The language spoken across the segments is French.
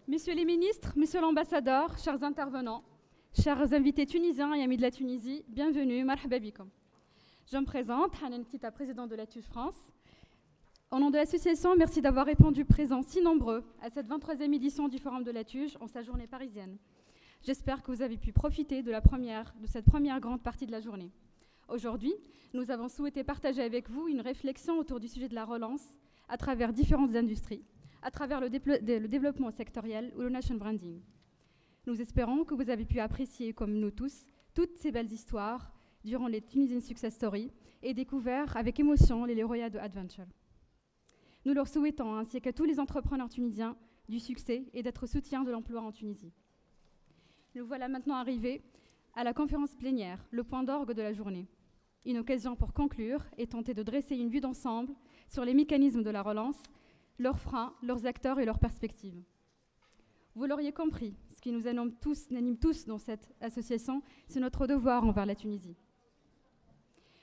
Messieurs les ministres, monsieur l'ambassadeur, chers intervenants, chers invités tunisiens et amis de la Tunisie, bienvenue, marhaba bikom. Je me présente, Hanan Tita, présidente de la TUJ France. Au nom de l'association, merci d'avoir répondu présent si nombreux à cette 23e édition du Forum de la TUJ en sa journée parisienne. J'espère que vous avez pu profiter de cette première grande partie de la journée. Aujourd'hui, nous avons souhaité partager avec vous une réflexion autour du sujet de la relance à travers différentes industries, à travers le développement sectoriel ou le nation branding. Nous espérons que vous avez pu apprécier, comme nous tous, toutes ces belles histoires durant les Tunisian Success Stories et découvert avec émotion les lauréats de Adventure. Nous leur souhaitons, ainsi qu'à tous les entrepreneurs tunisiens, du succès et d'être soutien de l'emploi en Tunisie. Nous voilà maintenant arrivés à la conférence plénière, le point d'orgue de la journée. Une occasion pour conclure et tenter de dresser une vue d'ensemble sur les mécanismes de la relance, leurs freins, leurs acteurs et leurs perspectives. Vous l'auriez compris, ce qui nous anime tous dans cette association, c'est notre devoir envers la Tunisie.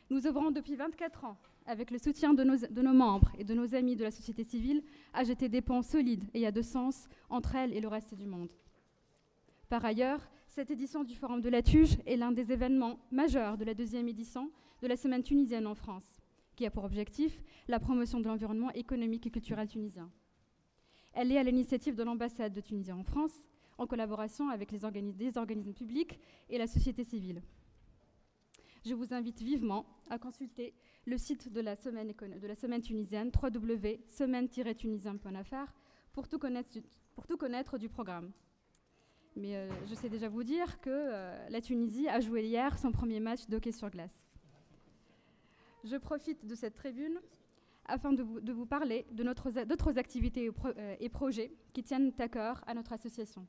Nous œuvrons depuis 24 ans, avec le soutien de nos membres et de nos amis de la société civile, à jeter des ponts solides et à de sens entre elle et le reste du monde. Par ailleurs, cette édition du Forum de la TUJ est l'un des événements majeurs de la 2e édition de la Semaine tunisienne en France, qui a pour objectif la promotion de l'environnement économique et culturel tunisien. Elle est à l'initiative de l'ambassade de Tunisie en France, en collaboration avec des organismes publics et la société civile. Je vous invite vivement à consulter le site de la semaine tunisienne, www.semaine-tunisien.fr, pour tout connaître du programme. Mais je sais déjà vous dire que la Tunisie a joué hier son premier match de hockey sur glace. Je profite de cette tribune afin de vous parler de d'autres activités et projets qui tiennent à cœur à notre association.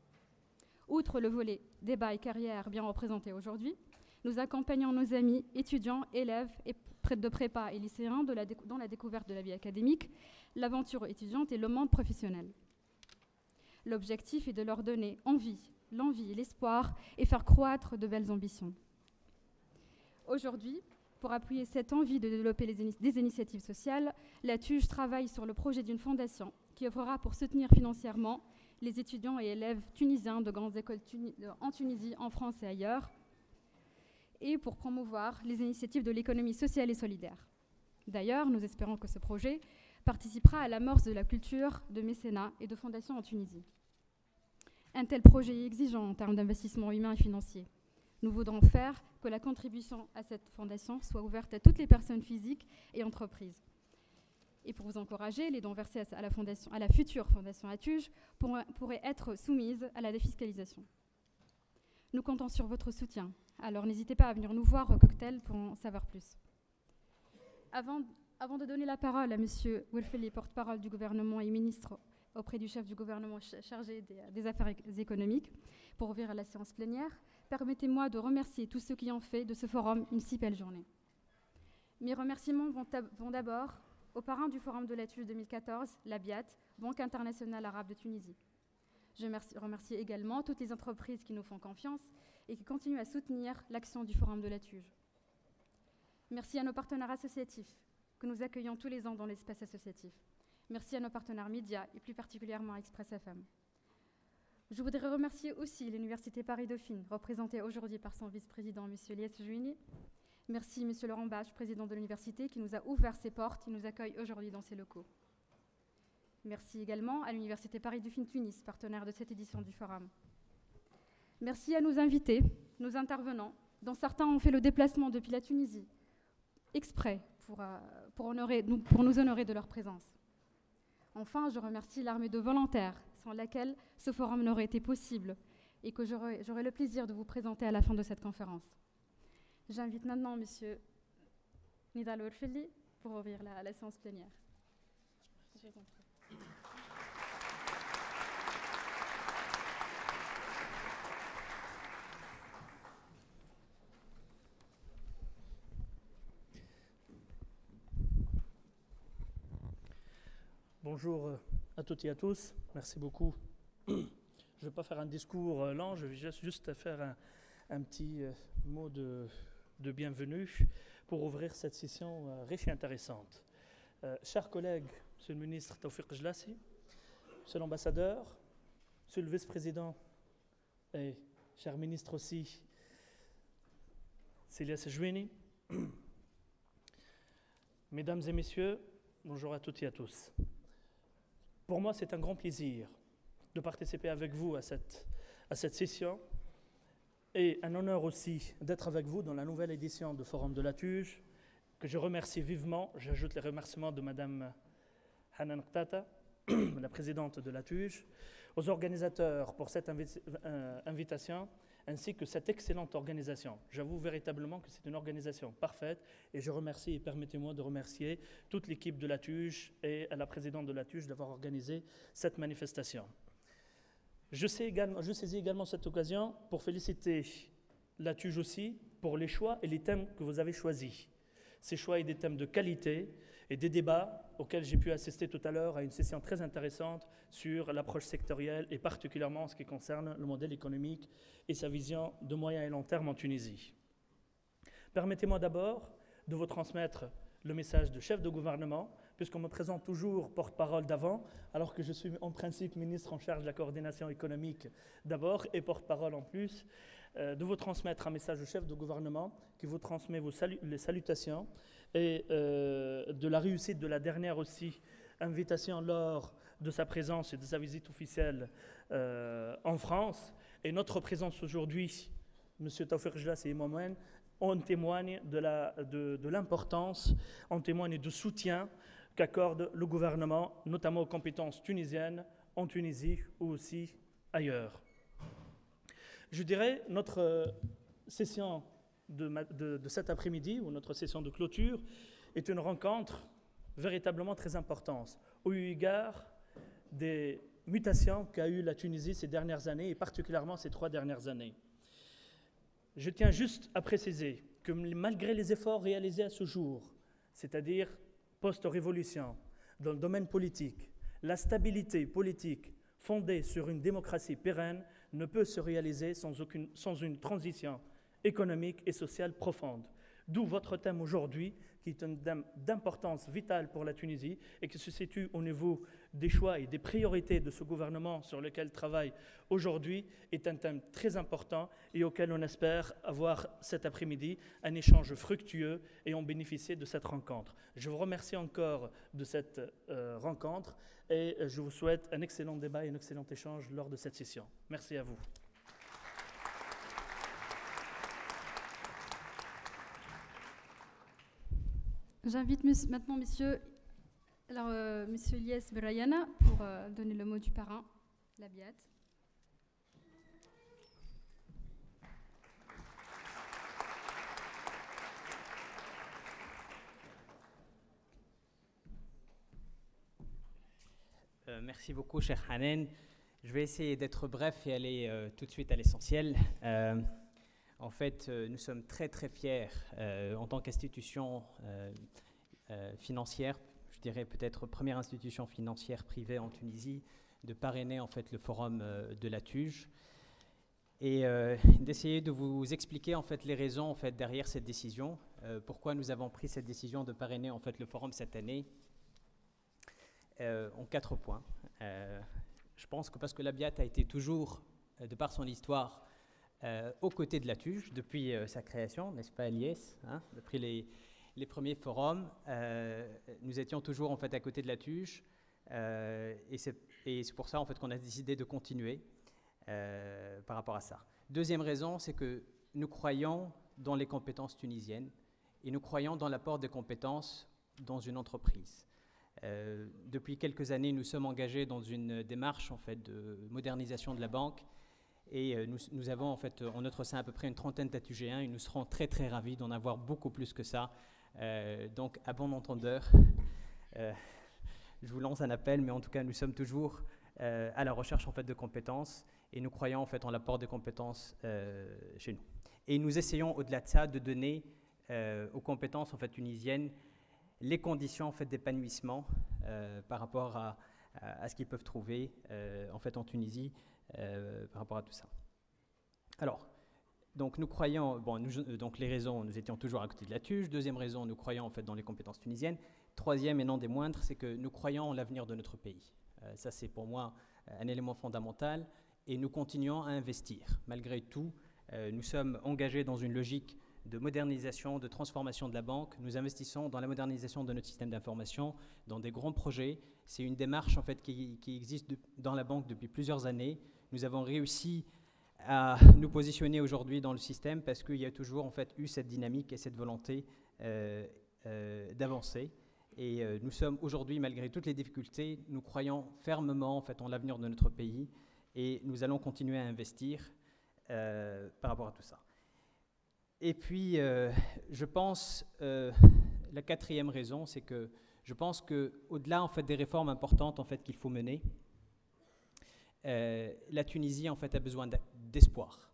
Outre le volet débat et carrière bien représenté aujourd'hui, nous accompagnons nos amis, étudiants, élèves et de prépa et lycéens dans la découverte de la vie académique, l'aventure étudiante et le monde professionnel. L'objectif est de leur donner l'envie, l'espoir et faire croître de belles ambitions. Aujourd'hui, pour appuyer cette envie de développer des initiatives sociales, la TUJ travaille sur le projet d'une fondation qui œuvrera pour soutenir financièrement les étudiants et élèves tunisiens de grandes écoles en Tunisie, en France et ailleurs, et pour promouvoir les initiatives de l'économie sociale et solidaire. D'ailleurs, nous espérons que ce projet participera à l'amorce de la culture de mécénat et de fondation en Tunisie. Un tel projet est exigeant en termes d'investissement humain et financier. Nous voudrons faire que la contribution à cette fondation soit ouverte à toutes les personnes physiques et entreprises. Et pour vous encourager, les dons versés à la future fondation ATUJ pourraient être soumises à la défiscalisation. Nous comptons sur votre soutien, alors n'hésitez pas à venir nous voir au cocktail pour en savoir plus. Avant de donner la parole à M. Wilfeli, porte-parole du gouvernement et ministre auprès du chef du gouvernement chargé des affaires économiques, pour ouvrir la séance plénière, permettez-moi de remercier tous ceux qui ont fait de ce forum une si belle journée. Mes remerciements vont d'abord aux parrains du Forum de la TUJ 2014, la BIAT, Banque internationale arabe de Tunisie. Je remercie également toutes les entreprises qui nous font confiance et qui continuent à soutenir l'action du Forum de la TUJ. Merci à nos partenaires associatifs que nous accueillons tous les ans dans l'espace associatif. Merci à nos partenaires médias et plus particulièrement à Express FM. Je voudrais remercier aussi l'Université Paris-Dauphine, représentée aujourd'hui par son vice-président, M. Lies Jouini. Merci M. Laurent Bach, président de l'université, qui nous a ouvert ses portes et nous accueille aujourd'hui dans ses locaux. Merci également à l'Université Paris-Dauphine Tunis, partenaire de cette édition du Forum. Merci à nos invités, nos intervenants, dont certains ont fait le déplacement depuis la Tunisie, exprès pour nous honorer de leur présence. Enfin, je remercie l'armée de volontaires, sans laquelle ce forum n'aurait été possible et que j'aurai le plaisir de vous présenter à la fin de cette conférence. J'invite maintenant M. Nidal Wilfeli pour ouvrir la séance plénière. Je vous en prie. Bonjour à toutes et à tous, merci beaucoup. Je ne vais pas faire un discours lent, je vais juste faire un petit mot de bienvenue pour ouvrir cette session riche et intéressante. Chers collègues, Monsieur le ministre Tawfiq Jlassi, Monsieur l'ambassadeur, Monsieur le vice-président et cher ministre aussi, Célia Sejouini, mesdames et messieurs, bonjour à toutes et à tous. Pour moi, c'est un grand plaisir de participer avec vous à cette session et un honneur aussi d'être avec vous dans la nouvelle édition du Forum de la Tuge, que je remercie vivement. J'ajoute les remerciements de Madame Hanan Qtata, la présidente de la Tuge, aux organisateurs pour cette invitation, ainsi que cette excellente organisation. J'avoue véritablement que c'est une organisation parfaite et je remercie, et permettez-moi de remercier toute l'équipe de la Tuge et à la présidente de la Tuge d'avoir organisé cette manifestation. Je saisis également cette occasion pour féliciter la Tuge aussi pour les choix et les thèmes que vous avez choisis. Ces choix et des thèmes de qualité et des débats auxquels j'ai pu assister tout à l'heure à une session très intéressante sur l'approche sectorielle et particulièrement en ce qui concerne le modèle économique et sa vision de moyen et long terme en Tunisie. Permettez-moi d'abord de vous transmettre le message de chef de gouvernement, puisqu'on me présente toujours porte-parole d'avant, alors que je suis en principe ministre en charge de la coordination économique d'abord et porte-parole en plus, de vous transmettre un message de chef de gouvernement qui vous transmet les salutations et de la réussite de la dernière aussi invitation lors de sa présence et de sa visite officielle en France. Et notre présence aujourd'hui, M. Taoufik Jlas et moi-même, on témoigne de l'importance, on témoigne du soutien qu'accorde le gouvernement, notamment aux compétences tunisiennes, en Tunisie ou aussi ailleurs. Je dirais, notre session de cet après-midi, ou notre session de clôture, est une rencontre véritablement très importante, au égard des mutations qu'a eues la Tunisie ces dernières années, et particulièrement ces 3 dernières années. Je tiens juste à préciser que malgré les efforts réalisés à ce jour, c'est-à-dire post-révolution, dans le domaine politique, la stabilité politique fondée sur une démocratie pérenne ne peut se réaliser sans une transition économique et sociale profonde. D'où votre thème aujourd'hui, qui est un thème d'importance vitale pour la Tunisie et qui se situe au niveau des choix et des priorités de ce gouvernement sur lequel travaille aujourd'hui, est un thème très important et auquel on espère avoir cet après-midi un échange fructueux et en bénéficier de cette rencontre. Je vous remercie encore de cette rencontre et je vous souhaite un excellent débat et un excellent échange lors de cette session. Merci à vous. J'invite maintenant monsieur Ilyes Berayana pour donner le mot du parrain, la Biat. Merci beaucoup, cher Hanan. Je vais essayer d'être bref et aller tout de suite à l'essentiel. En fait, nous sommes très très fiers en tant qu'institution financière, je dirais peut-être première institution financière privée en Tunisie, de parrainer en fait le forum de la Tuge et d'essayer de vous expliquer en fait les raisons en fait derrière cette décision, pourquoi nous avons pris cette décision de parrainer en fait le forum cette année en 4 points. Je pense que parce que la Biat a été toujours, de par son histoire, aux côtés de la Tuge depuis sa création, n'est-ce pas, Ilyes, hein, depuis les premiers forums, nous étions toujours en fait à côté de la Tuge, et c'est pour ça en fait qu'on a décidé de continuer par rapport à ça. Deuxième raison, c'est que nous croyons dans les compétences tunisiennes et nous croyons dans l'apport des compétences dans une entreprise. Depuis quelques années, nous sommes engagés dans une démarche en fait de modernisation de la banque. Et nous avons en fait en notre sein à peu près une trentaine d'ATUGéens et nous serons très très ravis d'en avoir beaucoup plus que ça. Donc à bon entendeur, je vous lance un appel, mais en tout cas nous sommes toujours à la recherche en fait de compétences et nous croyons en fait en l'apport des compétences chez nous. Et nous essayons au-delà de ça de donner aux compétences en fait tunisiennes les conditions en fait d'épanouissement par rapport à ce qu'ils peuvent trouver en fait en Tunisie. Par rapport à tout ça. Alors, donc nous croyons, donc les raisons, nous étions toujours à côté de la Tuge. Deuxième raison, nous croyons en fait dans les compétences tunisiennes. Troisième et non des moindres, c'est que nous croyons en l'avenir de notre pays. Ça, c'est pour moi un élément fondamental. Et nous continuons à investir. Malgré tout, nous sommes engagés dans une logique de modernisation, de transformation de la banque. Nous investissons dans la modernisation de notre système d'information, dans des grands projets. C'est une démarche en fait, qui existe dans la banque depuis plusieurs années. Nous avons réussi à nous positionner aujourd'hui dans le système parce qu'il y a toujours en fait, eu cette dynamique et cette volonté d'avancer. Et nous sommes aujourd'hui, malgré toutes les difficultés, nous croyons fermement en, fait, en l'avenir de notre pays et nous allons continuer à investir par rapport à tout ça. Et puis, je pense, la quatrième raison, c'est que je pense qu'au-delà en fait, des réformes importantes en fait, qu'il faut mener, la Tunisie en fait, a besoin d'espoir.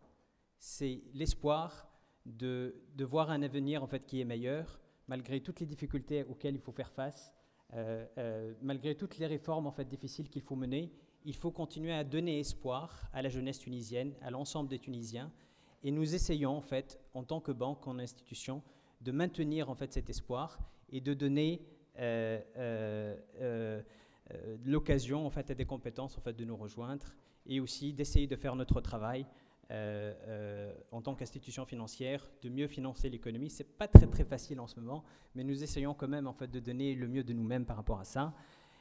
C'est l'espoir de voir un avenir en fait, qui est meilleur, malgré toutes les difficultés auxquelles il faut faire face, malgré toutes les réformes en fait, difficiles qu'il faut mener. Il faut continuer à donner espoir à la jeunesse tunisienne, à l'ensemble des Tunisiens. Et nous essayons, en fait, en tant que banque, en institution, de maintenir en fait, cet espoir et de donner l'occasion en fait, à des compétences en fait, de nous rejoindre et aussi d'essayer de faire notre travail en tant qu'institution financière, de mieux financer l'économie. Ce n'est pas très facile en ce moment, mais nous essayons quand même en fait, de donner le mieux de nous-mêmes par rapport à ça.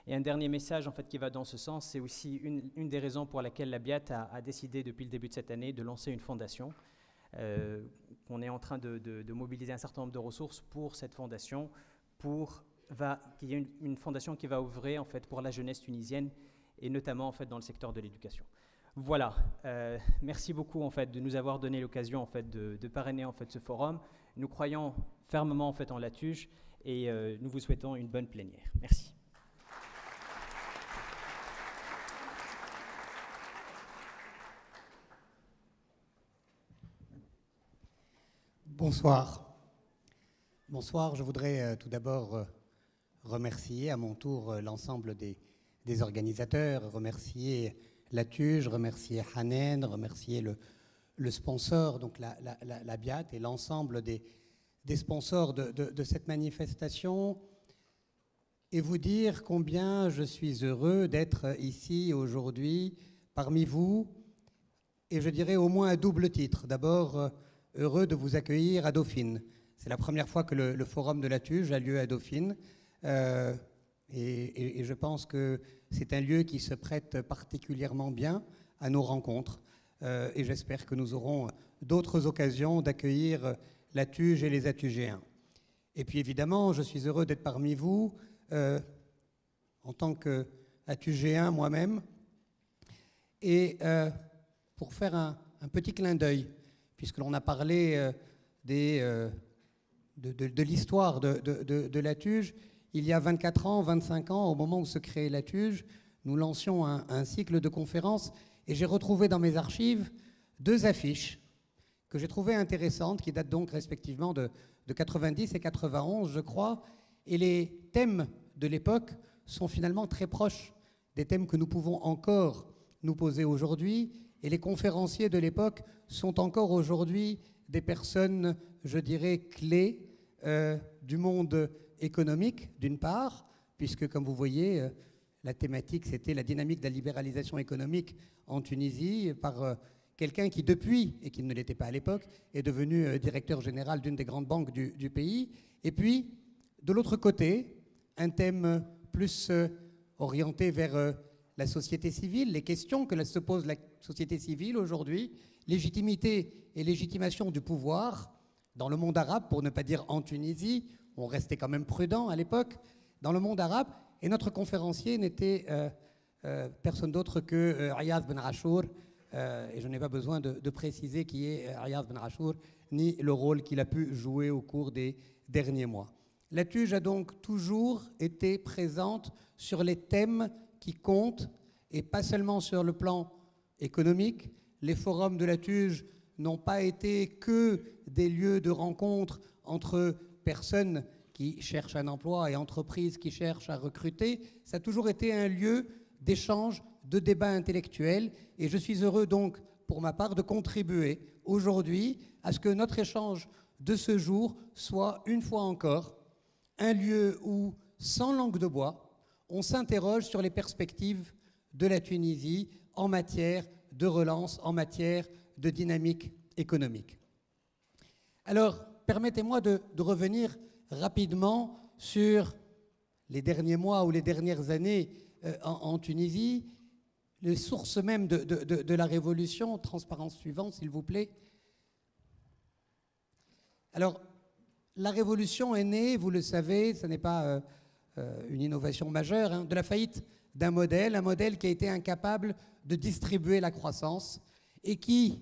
Et un dernier message en fait, qui va dans ce sens, c'est aussi une des raisons pour laquelle la BIAT a décidé depuis le début de cette année de lancer une fondation. On est en train de mobiliser un certain nombre de ressources pour cette fondation, qu'il y ait une fondation qui va ouvrir en fait, pour la jeunesse tunisienne et notamment en fait, dans le secteur de l'éducation. Voilà, merci beaucoup en fait, de nous avoir donné l'occasion en fait, de parrainer en fait, ce forum. Nous croyons fermement en, fait, en la TUJ et nous vous souhaitons une bonne plénière. Merci. Bonsoir. Bonsoir, je voudrais tout d'abord remercier à mon tour l'ensemble des organisateurs, remercier la TUJ, remercier Hanen, remercier le sponsor, donc la BIAT et l'ensemble des sponsors de cette manifestation et vous dire combien je suis heureux d'être ici aujourd'hui parmi vous et je dirais au moins à double titre. D'abord, heureux de vous accueillir à Dauphine. C'est la première fois que le forum de la TUJ a lieu à Dauphine et je pense que c'est un lieu qui se prête particulièrement bien à nos rencontres et j'espère que nous aurons d'autres occasions d'accueillir la TUJ et les ATUGéens. Et puis évidemment, je suis heureux d'être parmi vous en tant qu'ATUGéen moi-même et pour faire un petit clin d'œil puisque l'on a parlé de l'histoire de la TUJ. Il y a 24 ans, 25 ans, au moment où se créait la TUJ, nous lancions un cycle de conférences et j'ai retrouvé dans mes archives 2 affiches que j'ai trouvées intéressantes, qui datent donc respectivement de 90 et 91, je crois. Et les thèmes de l'époque sont finalement très proches des thèmes que nous pouvons encore nous poser aujourd'hui. Et les conférenciers de l'époque sont encore aujourd'hui des personnes, je dirais, clés du monde économique, d'une part, puisque, comme vous voyez, la thématique, c'était la dynamique de la libéralisation économique en Tunisie par quelqu'un qui, depuis, et qui ne l'était pas à l'époque, est devenu directeur général d'une des grandes banques du pays. Et puis, de l'autre côté, un thème plus orienté vers la société civile, les questions que se pose la société civile aujourd'hui, légitimité et légitimation du pouvoir dans le monde arabe, pour ne pas dire en Tunisie, on restait quand même prudent à l'époque, dans le monde arabe, et notre conférencier n'était personne d'autre que Ayaz Ben Achour, et je n'ai pas besoin de préciser qui est Ayaz Ben Achour, ni le rôle qu'il a pu jouer au cours des derniers mois. La TUJ a donc toujours été présente sur les thèmes qui comptent, et pas seulement sur le plan économique. Les forums de la TUJ n'ont pas été que des lieux de rencontre entre personnes qui cherchent un emploi et entreprises qui cherchent à recruter. Ça a toujours été un lieu d'échange, de débat intellectuel. Et je suis heureux donc, pour ma part, de contribuer aujourd'hui à ce que notre échange de ce jour soit, une fois encore, un lieu où, sans langue de bois, on s'interroge sur les perspectives de la Tunisie en matière de relance, en matière de dynamique économique. Alors, permettez-moi de revenir rapidement sur les derniers mois ou les dernières années en Tunisie, les sources même de la révolution. Transparence suivante, s'il vous plaît. Alors, la révolution est née, vous le savez, ce n'est pas une innovation majeure, hein, de la faillite d'un modèle, un modèle qui a été incapable de distribuer la croissance et qui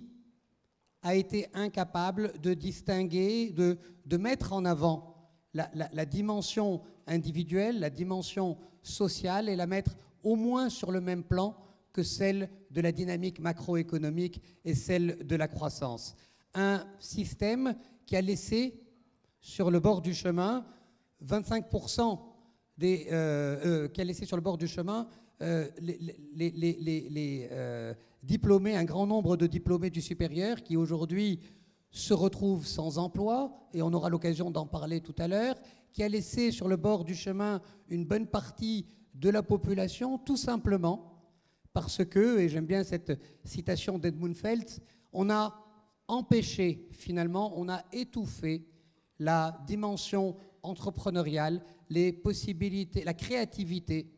a été incapable de distinguer, de mettre en avant la dimension individuelle, la dimension sociale et la mettre au moins sur le même plan que celle de la dynamique macroéconomique et celle de la croissance. Un système qui a laissé sur le bord du chemin 25% qui a laissé sur le bord du chemin les diplômés, un grand nombre de diplômés du supérieur qui aujourd'hui se retrouvent sans emploi, et on aura l'occasion d'en parler tout à l'heure, qui a laissé sur le bord du chemin une bonne partie de la population, tout simplement parce que, et j'aime bien cette citation d'Edmund Feltz, on a empêché, finalement, on a étouffé la dimension entrepreneuriale, les possibilités, la créativité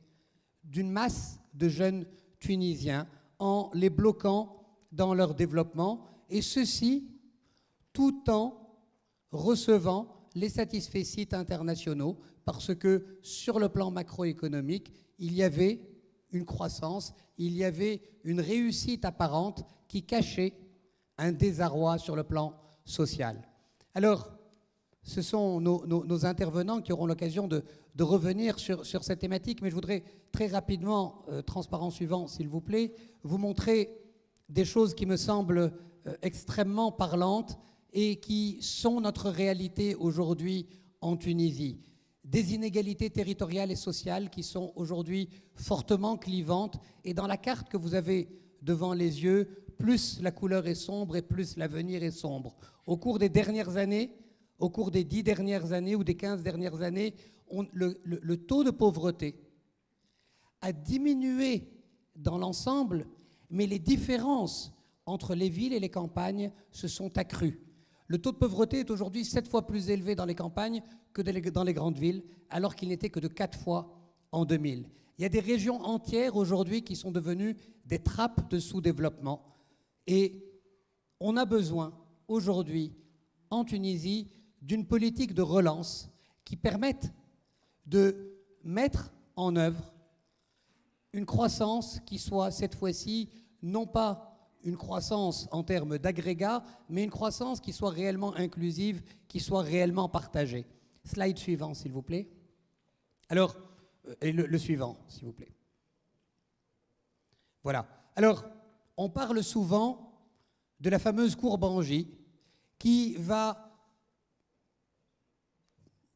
d'une masse de jeunes Tunisiens en les bloquant dans leur développement, et ceci tout en recevant les satisfecits internationaux, parce que sur le plan macroéconomique, il y avait une croissance, il y avait une réussite apparente qui cachait un désarroi sur le plan social. Alors, ce sont nos intervenants qui auront l'occasion de revenir sur cette thématique, mais je voudrais très rapidement, transparent suivant s'il vous plaît, vous montrer des choses qui me semblent extrêmement parlantes et qui sont notre réalité aujourd'hui en Tunisie. Des inégalités territoriales et sociales qui sont aujourd'hui fortement clivantes, et dans la carte que vous avez devant les yeux, plus la couleur est sombre et plus l'avenir est sombre. Au cours des dernières années, au cours des 10 dernières années ou des 15 dernières années, le taux de pauvreté a diminué dans l'ensemble, mais les différences entre les villes et les campagnes se sont accrues. Le taux de pauvreté est aujourd'hui 7 fois plus élevé dans les campagnes que dans les grandes villes, alors qu'il n'était que de 4 fois en 2000. Il y a des régions entières aujourd'hui qui sont devenues des trappes de sous-développement. Et on a besoin aujourd'hui, en Tunisie, d'une politique de relance qui permette de mettre en œuvre une croissance qui soit cette fois-ci non pas une croissance en termes d'agrégat, mais une croissance qui soit réellement inclusive, qui soit réellement partagée. Slide suivant, s'il vous plaît. Alors, et le suivant, s'il vous plaît. Voilà. Alors, on parle souvent de la fameuse courbe en J qui va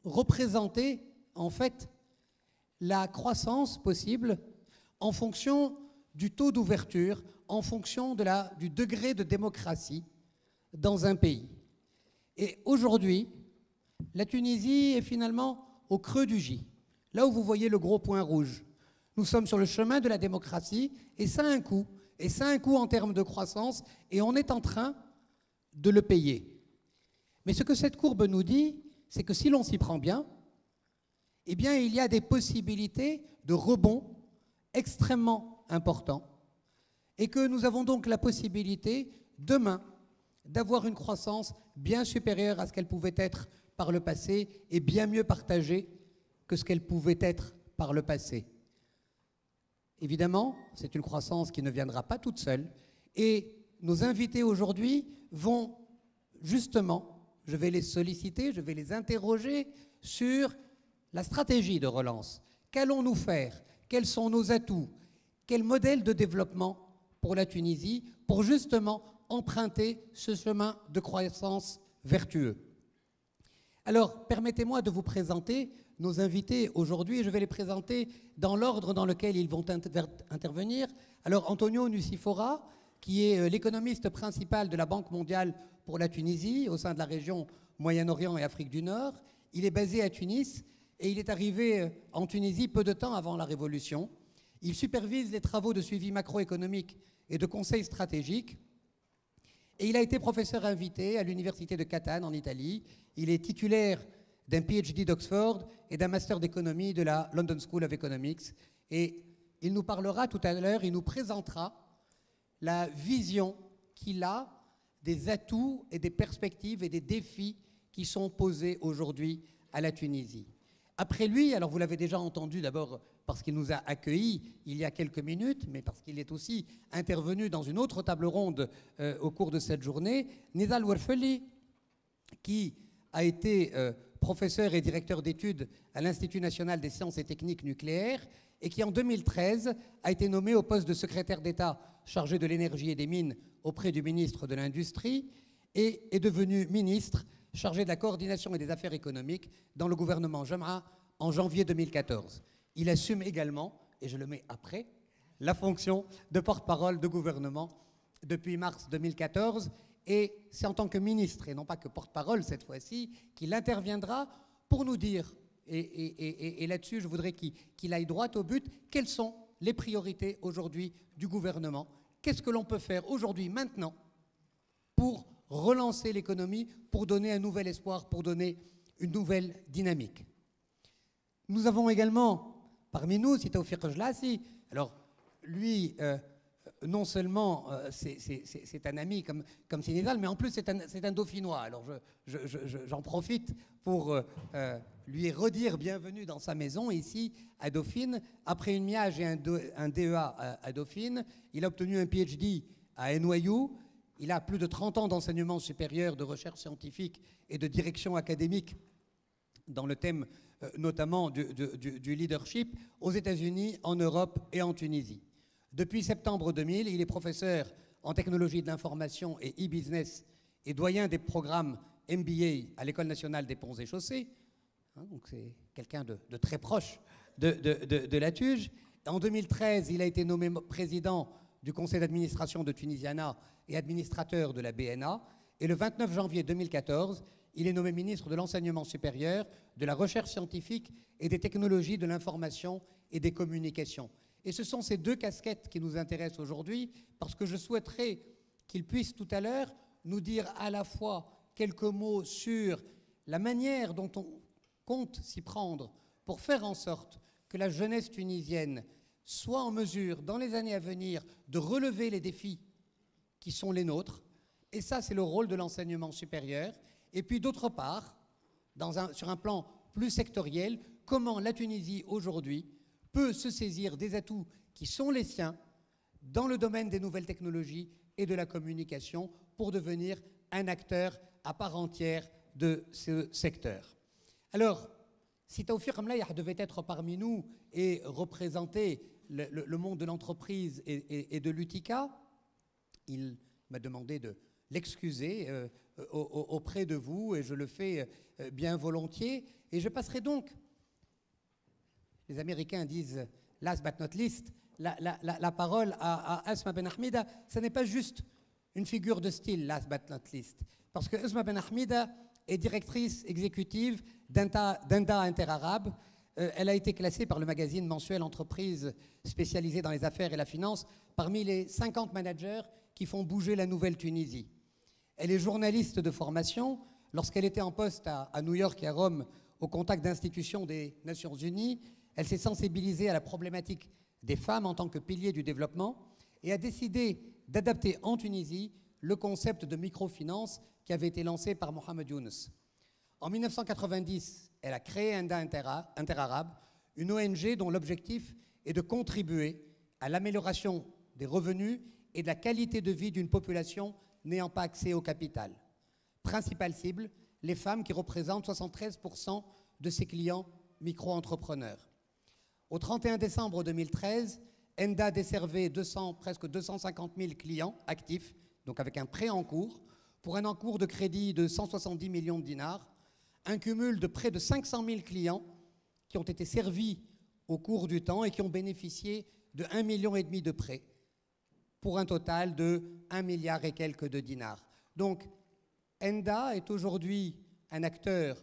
représenter, en fait, la croissance possible en fonction du taux d'ouverture, en fonction du degré de démocratie dans un pays. Et aujourd'hui, la Tunisie est finalement au creux du J, là où vous voyez le gros point rouge. Nous sommes sur le chemin de la démocratie, et ça a un coût. Et ça a un coût en termes de croissance, et on est en train de le payer. Mais ce que cette courbe nous dit, c'est que si l'on s'y prend bien, eh bien, il y a des possibilités de rebond extrêmement importants, et que nous avons donc la possibilité, demain, d'avoir une croissance bien supérieure à ce qu'elle pouvait être par le passé, et bien mieux partagée que ce qu'elle pouvait être par le passé. Évidemment, c'est une croissance qui ne viendra pas toute seule, et nos invités aujourd'hui vont justement, je vais les solliciter, je vais les interroger sur la stratégie de relance. Qu'allons-nous faire? Quels sont nos atouts? Quel modèle de développement pour la Tunisie pour justement emprunter ce chemin de croissance vertueux? Alors, permettez-moi de vous présenter nos invités aujourd'hui. Je vais les présenter dans l'ordre dans lequel ils vont intervenir. Alors, Antonio Nucifora, qui est l'économiste principal de la Banque mondiale pour la Tunisie, au sein de la région Moyen-Orient et Afrique du Nord. Il est basé à Tunis et il est arrivé en Tunisie peu de temps avant la Révolution. Il supervise les travaux de suivi macroéconomique et de conseil stratégique. Et il a été professeur invité à l'université de Catane en Italie. Il est titulaire d'un PhD d'Oxford et d'un master d'économie de la London School of Economics. Et il nous parlera tout à l'heure, il nous présentera la vision qu'il a des atouts et des perspectives et des défis qui sont posés aujourd'hui à la Tunisie. Après lui, alors vous l'avez déjà entendu d'abord parce qu'il nous a accueillis il y a quelques minutes, mais parce qu'il est aussi intervenu dans une autre table ronde au cours de cette journée, Nidal Werfeli, qui a été professeur et directeur d'études à l'Institut national des sciences et techniques nucléaires et qui en 2013 a été nommé au poste de secrétaire d'État chargé de l'énergie et des mines auprès du ministre de l'Industrie et est devenu ministre chargé de la coordination et des affaires économiques dans le gouvernement Jama'a en janvier 2014. Il assume également, et je le mets après, la fonction de porte-parole de gouvernement depuis mars 2014. Et c'est en tant que ministre, et non pas que porte-parole cette fois-ci, qu'il interviendra pour nous dire, et là-dessus je voudrais qu'il aille droit au but, quelles sont les priorités aujourd'hui du gouvernement. Qu'est-ce que l'on peut faire aujourd'hui, maintenant, pour relancer l'économie, pour donner un nouvel espoir, pour donner une nouvelle dynamique. Nous avons également, parmi nous, Taoufik Jlassi. Alors, lui, non seulement c'est un ami comme Sénégal, mais en plus c'est un Dauphinois. Alors, j'en profite pour lui redire bienvenue dans sa maison, ici, à Dauphine. Après une MIAGE et un DEA à Dauphine, il a obtenu un PhD à NYU. Il a plus de 30 ans d'enseignement supérieur, de recherche scientifique et de direction académique dans le thème notamment du leadership aux États-Unis, en Europe et en Tunisie. Depuis septembre 2000, il est professeur en technologie de l'information et e-business et doyen des programmes MBA à l'École nationale des ponts et chaussées. Donc c'est quelqu'un de très proche de la TUJ. En 2013, il a été nommé président du conseil d'administration de Tunisiana et administrateur de la BNA. Et le 29 janvier 2014, il est nommé ministre de l'enseignement supérieur, de la recherche scientifique et des technologies de l'information et des communications. Et ce sont ces deux casquettes qui nous intéressent aujourd'hui, parce que je souhaiterais qu'il puisse tout à l'heure nous dire à la fois quelques mots sur la manière dont on compte s'y prendre pour faire en sorte que la jeunesse tunisienne soit en mesure, dans les années à venir, de relever les défis qui sont les nôtres. Et ça, c'est le rôle de l'enseignement supérieur. Et puis, d'autre part, sur un plan plus sectoriel, comment la Tunisie, aujourd'hui, peut se saisir des atouts qui sont les siens dans le domaine des nouvelles technologies et de la communication pour devenir un acteur à part entière de ce secteur. Alors, si Taoufik Mlaïh devait être parmi nous et représenter le monde de l'entreprise et de l'UTICA, il m'a demandé de l'excuser auprès de vous, et je le fais bien volontiers. Et je passerai donc, les Américains disent last but not least, la parole à Asma Ben Ahmida. Ce n'est pas juste une figure de style, last but not least, parce que Asma Ben Ahmida est directrice exécutive d'Enda Interarabe. Elle a été classée par le magazine mensuel Entreprise spécialisée dans les affaires et la finance parmi les 50 managers qui font bouger la nouvelle Tunisie. Elle est journaliste de formation. Lorsqu'elle était en poste à New York et à Rome, au contact d'institutions des Nations Unies, elle s'est sensibilisée à la problématique des femmes en tant que pilier du développement et a décidé d'adapter en Tunisie le concept de microfinance qui avait été lancé par Mohamed Younous. En 1990, elle a créé Enda Interarabe, une ONG dont l'objectif est de contribuer à l'amélioration des revenus et de la qualité de vie d'une population n'ayant pas accès au capital. Principale cible, les femmes qui représentent 73% de ses clients micro-entrepreneurs. Au 31 décembre 2013, Enda desservait presque 250 000 clients actifs, donc avec un prêt en cours, pour un encours de crédit de 170 millions de dinars, un cumul de près de 500 000 clients qui ont été servis au cours du temps et qui ont bénéficié de 1,5 million de prêts, pour un total de 1 milliard et quelques de dinars. Donc, Enda est aujourd'hui un acteur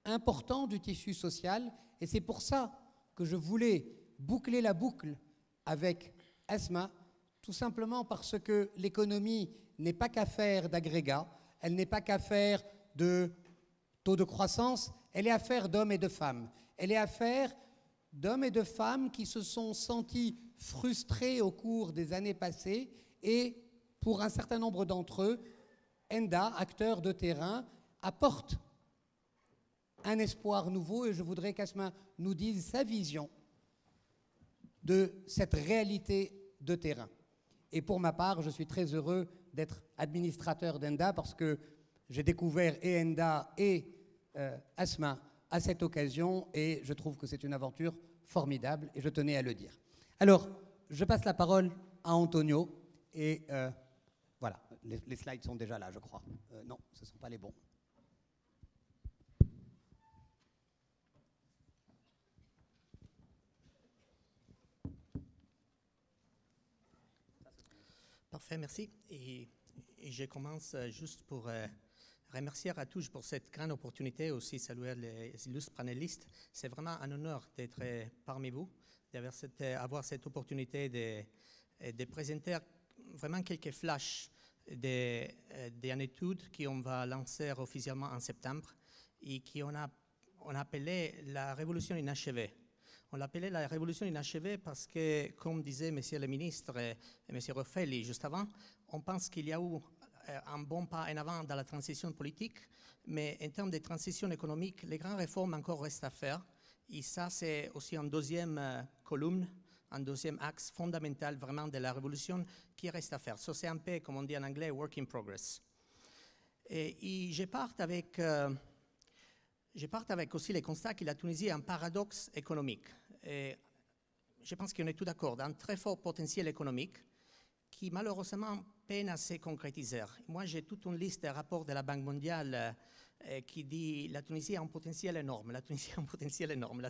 important du tissu social Et c'est pour ça que je voulais boucler la boucle avec Asma, tout simplement parce que l'économie n'est pas qu'affaire d'agrégats, elle n'est pas qu'affaire de taux de croissance, elle est affaire d'hommes et de femmes. Elle est affaire d'hommes et de femmes qui se sont sentis frustrés au cours des années passées et pour un certain nombre d'entre eux, Enda, acteur de terrain, apporte un espoir nouveau et je voudrais qu'Asma nous dise sa vision de cette réalité de terrain. Et pour ma part, je suis très heureux d'être administrateur d'Enda parce que j'ai découvert et Enda et Asma à cette occasion et je trouve que c'est une aventure formidable et je tenais à le dire. Alors, je passe la parole à Antonio et voilà, les slides sont déjà là, je crois. Non, ce ne sont pas les bons. Parfait, merci. Et je commence juste pour remercier à tous pour cette grande opportunité, aussi saluer les illustres panélistes. C'est vraiment un honneur d'être parmi vous, d'avoir cette opportunité de présenter vraiment quelques flashs d'une étude qu'on va lancer officiellement en septembre et qu'on a appelé la révolution inachevée. On l'appelait la révolution inachevée parce que, comme disait Monsieur le ministre et Monsieur Raffaelli juste avant, on pense qu'il y a eu un bon pas en avant dans la transition politique, mais en termes de transition économique, les grandes réformes encore restent à faire. Et ça, c'est aussi une deuxième colonne, un deuxième axe fondamental vraiment de la révolution qui reste à faire. Ça, c'est un peu, comme on dit en anglais, work in progress. Et je parte avec aussi le constat que la Tunisie est un paradoxe économique. Et je pense qu'on est tous d'accord, d'un très fort potentiel économique qui malheureusement peine à se concrétiser. Moi, j'ai toute une liste de rapports de la Banque mondiale qui dit la Tunisie a un potentiel énorme, la Tunisie a un potentiel énorme,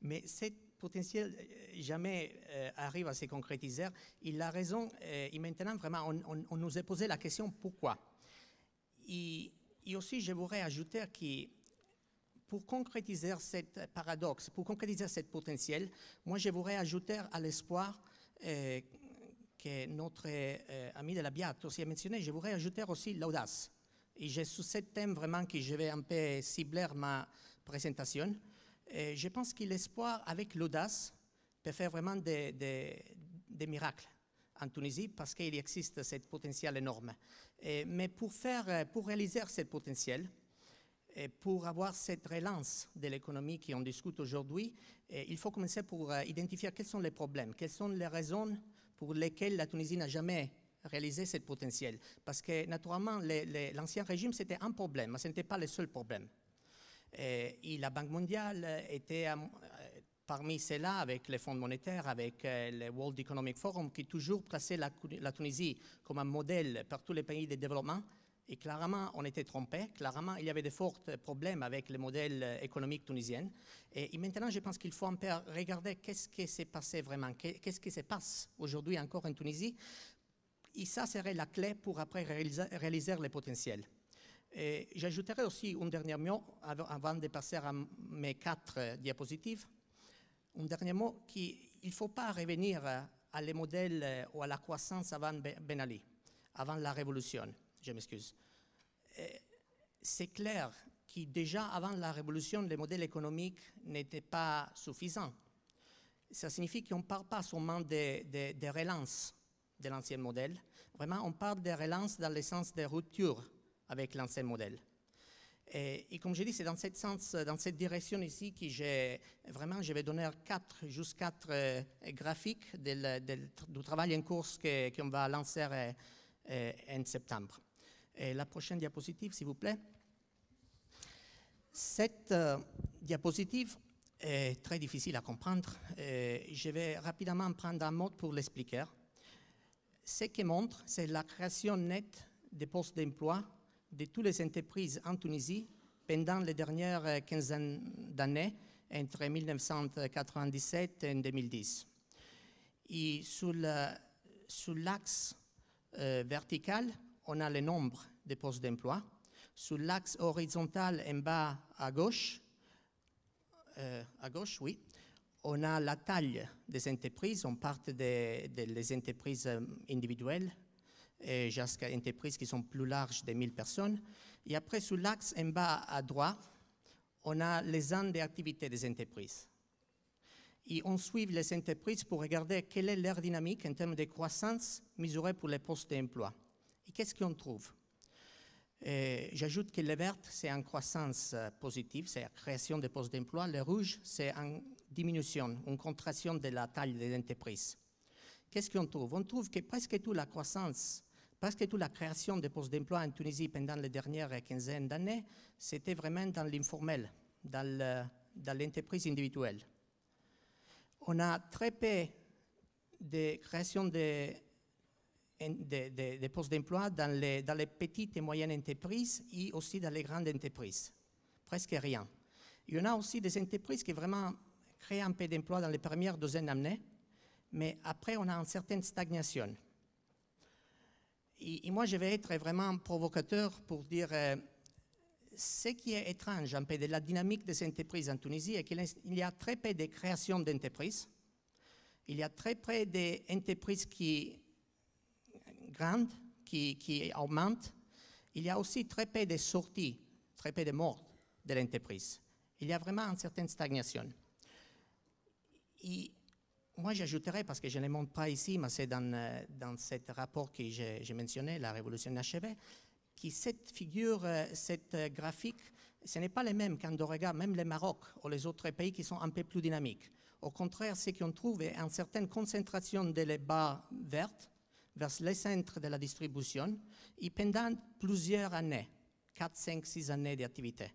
mais ce potentiel jamais arrive à se concrétiser. Il a raison, et maintenant, vraiment, on nous a posé la question pourquoi. Et aussi, je voudrais ajouter que pour concrétiser ce paradoxe, pour concrétiser ce potentiel, moi, je voudrais ajouter à l'espoir que notre ami de la BIAT aussi a mentionné, je voudrais ajouter aussi l'audace. Et c'est sur ce thème vraiment que je vais un peu cibler ma présentation. Et je pense que l'espoir avec l'audace peut faire vraiment des miracles en Tunisie parce qu'il existe ce potentiel énorme. Mais pour réaliser ce potentiel, et pour avoir cette relance de l'économie qu'on discute aujourd'hui, il faut commencer pour identifier quels sont les problèmes, quelles sont les raisons pour lesquelles la Tunisie n'a jamais réalisé ce potentiel. Parce que naturellement, l'ancien régime, c'était un problème, mais ce n'était pas le seul problème. Et la Banque mondiale était parmi ceux-là, avec le Fonds monétaire, avec le World Economic Forum, qui toujours plaçait la Tunisie comme un modèle pour tous les pays de développement. Et clairement, on était trompé. Clairement, il y avait de forts problèmes avec le modèle économique tunisien. Et maintenant, je pense qu'il faut un peu regarder qu'est-ce qui s'est passé vraiment, qu'est-ce qui se passe aujourd'hui encore en Tunisie. Et ça serait la clé pour après réaliser le potentiel. J'ajouterai aussi un dernier mot avant de passer à mes 4 diapositives. Un dernier mot qu'il ne faut pas revenir à les modèles ou à la croissance avant Ben Ali, avant la révolution. Je m'excuse. C'est clair que déjà avant la révolution, les modèles économiques n'étaient pas suffisants. Ça signifie qu'on ne parle pas seulement de relance de l'ancien modèle. Vraiment, on parle de relance dans le sens de rupture avec l'ancien modèle. Et comme je dis, c'est dans ce sens, dans cette direction ici que je vais donner 4 graphiques du travail en cours qu'on va lancer en septembre. Et la prochaine diapositive, s'il vous plaît. Cette diapositive est très difficile à comprendre. Je vais rapidement prendre un mot pour l'expliquer. Ce qu'elle montre, c'est la création nette des postes d'emploi de toutes les entreprises en Tunisie pendant les dernières quinzaine d'années, entre 1997 et 2010. Et sur l'axe vertical, on a le nombre de postes d'emploi. Sur l'axe horizontal, en bas à gauche, à gauche, oui, on a la taille des entreprises. On part des entreprises individuelles jusqu'à des entreprises qui sont plus larges de 1000 personnes. Et après, sur l'axe en bas à droite, on a les ans d'activité des entreprises. Et on suit les entreprises pour regarder quelle est leur dynamique en termes de croissance mesurée pour les postes d'emploi. Et qu'est-ce qu'on trouve? J'ajoute que le vert, c'est en croissance positive, c'est la création de postes d'emploi. Le rouge, c'est en diminution, une contraction de la taille des entreprises. Qu'est-ce qu'on trouve? On trouve que presque toute la croissance, presque toute la création de postes d'emploi en Tunisie pendant les dernières quinzaines d'années, c'était vraiment dans l'informel, dans l'entreprise individuelle. On a très peu de création de postes d'emploi dans les petites et moyennes entreprises et aussi dans les grandes entreprises. Presque rien. Il y en a aussi des entreprises qui vraiment créent un peu d'emplois dans les premières douzaines d'années, mais après, on a une certaine stagnation. Et moi, je vais être vraiment provocateur pour dire ce qui est étrange un peu de la dynamique des entreprises en Tunisie est qu'il y a très peu de création d'entreprises. Il y a très peu d'entreprises grandes qui augmentent. Il y a aussi très peu de sorties, très peu de morts de l'entreprise. Il y a vraiment une certaine stagnation. Et moi, j'ajouterais, parce que je ne le montre pas ici, mais c'est dans ce rapport que j'ai mentionné, la révolution inachevée, que cette figure, cette graphique, ce n'est pas les mêmes quand on regarde même le Maroc ou les autres pays qui sont un peu plus dynamiques. Au contraire, ce qu'on trouve est une certaine concentration de les barres vertes vers les centres de la distribution et pendant plusieurs années, 4, 5, 6 années d'activité.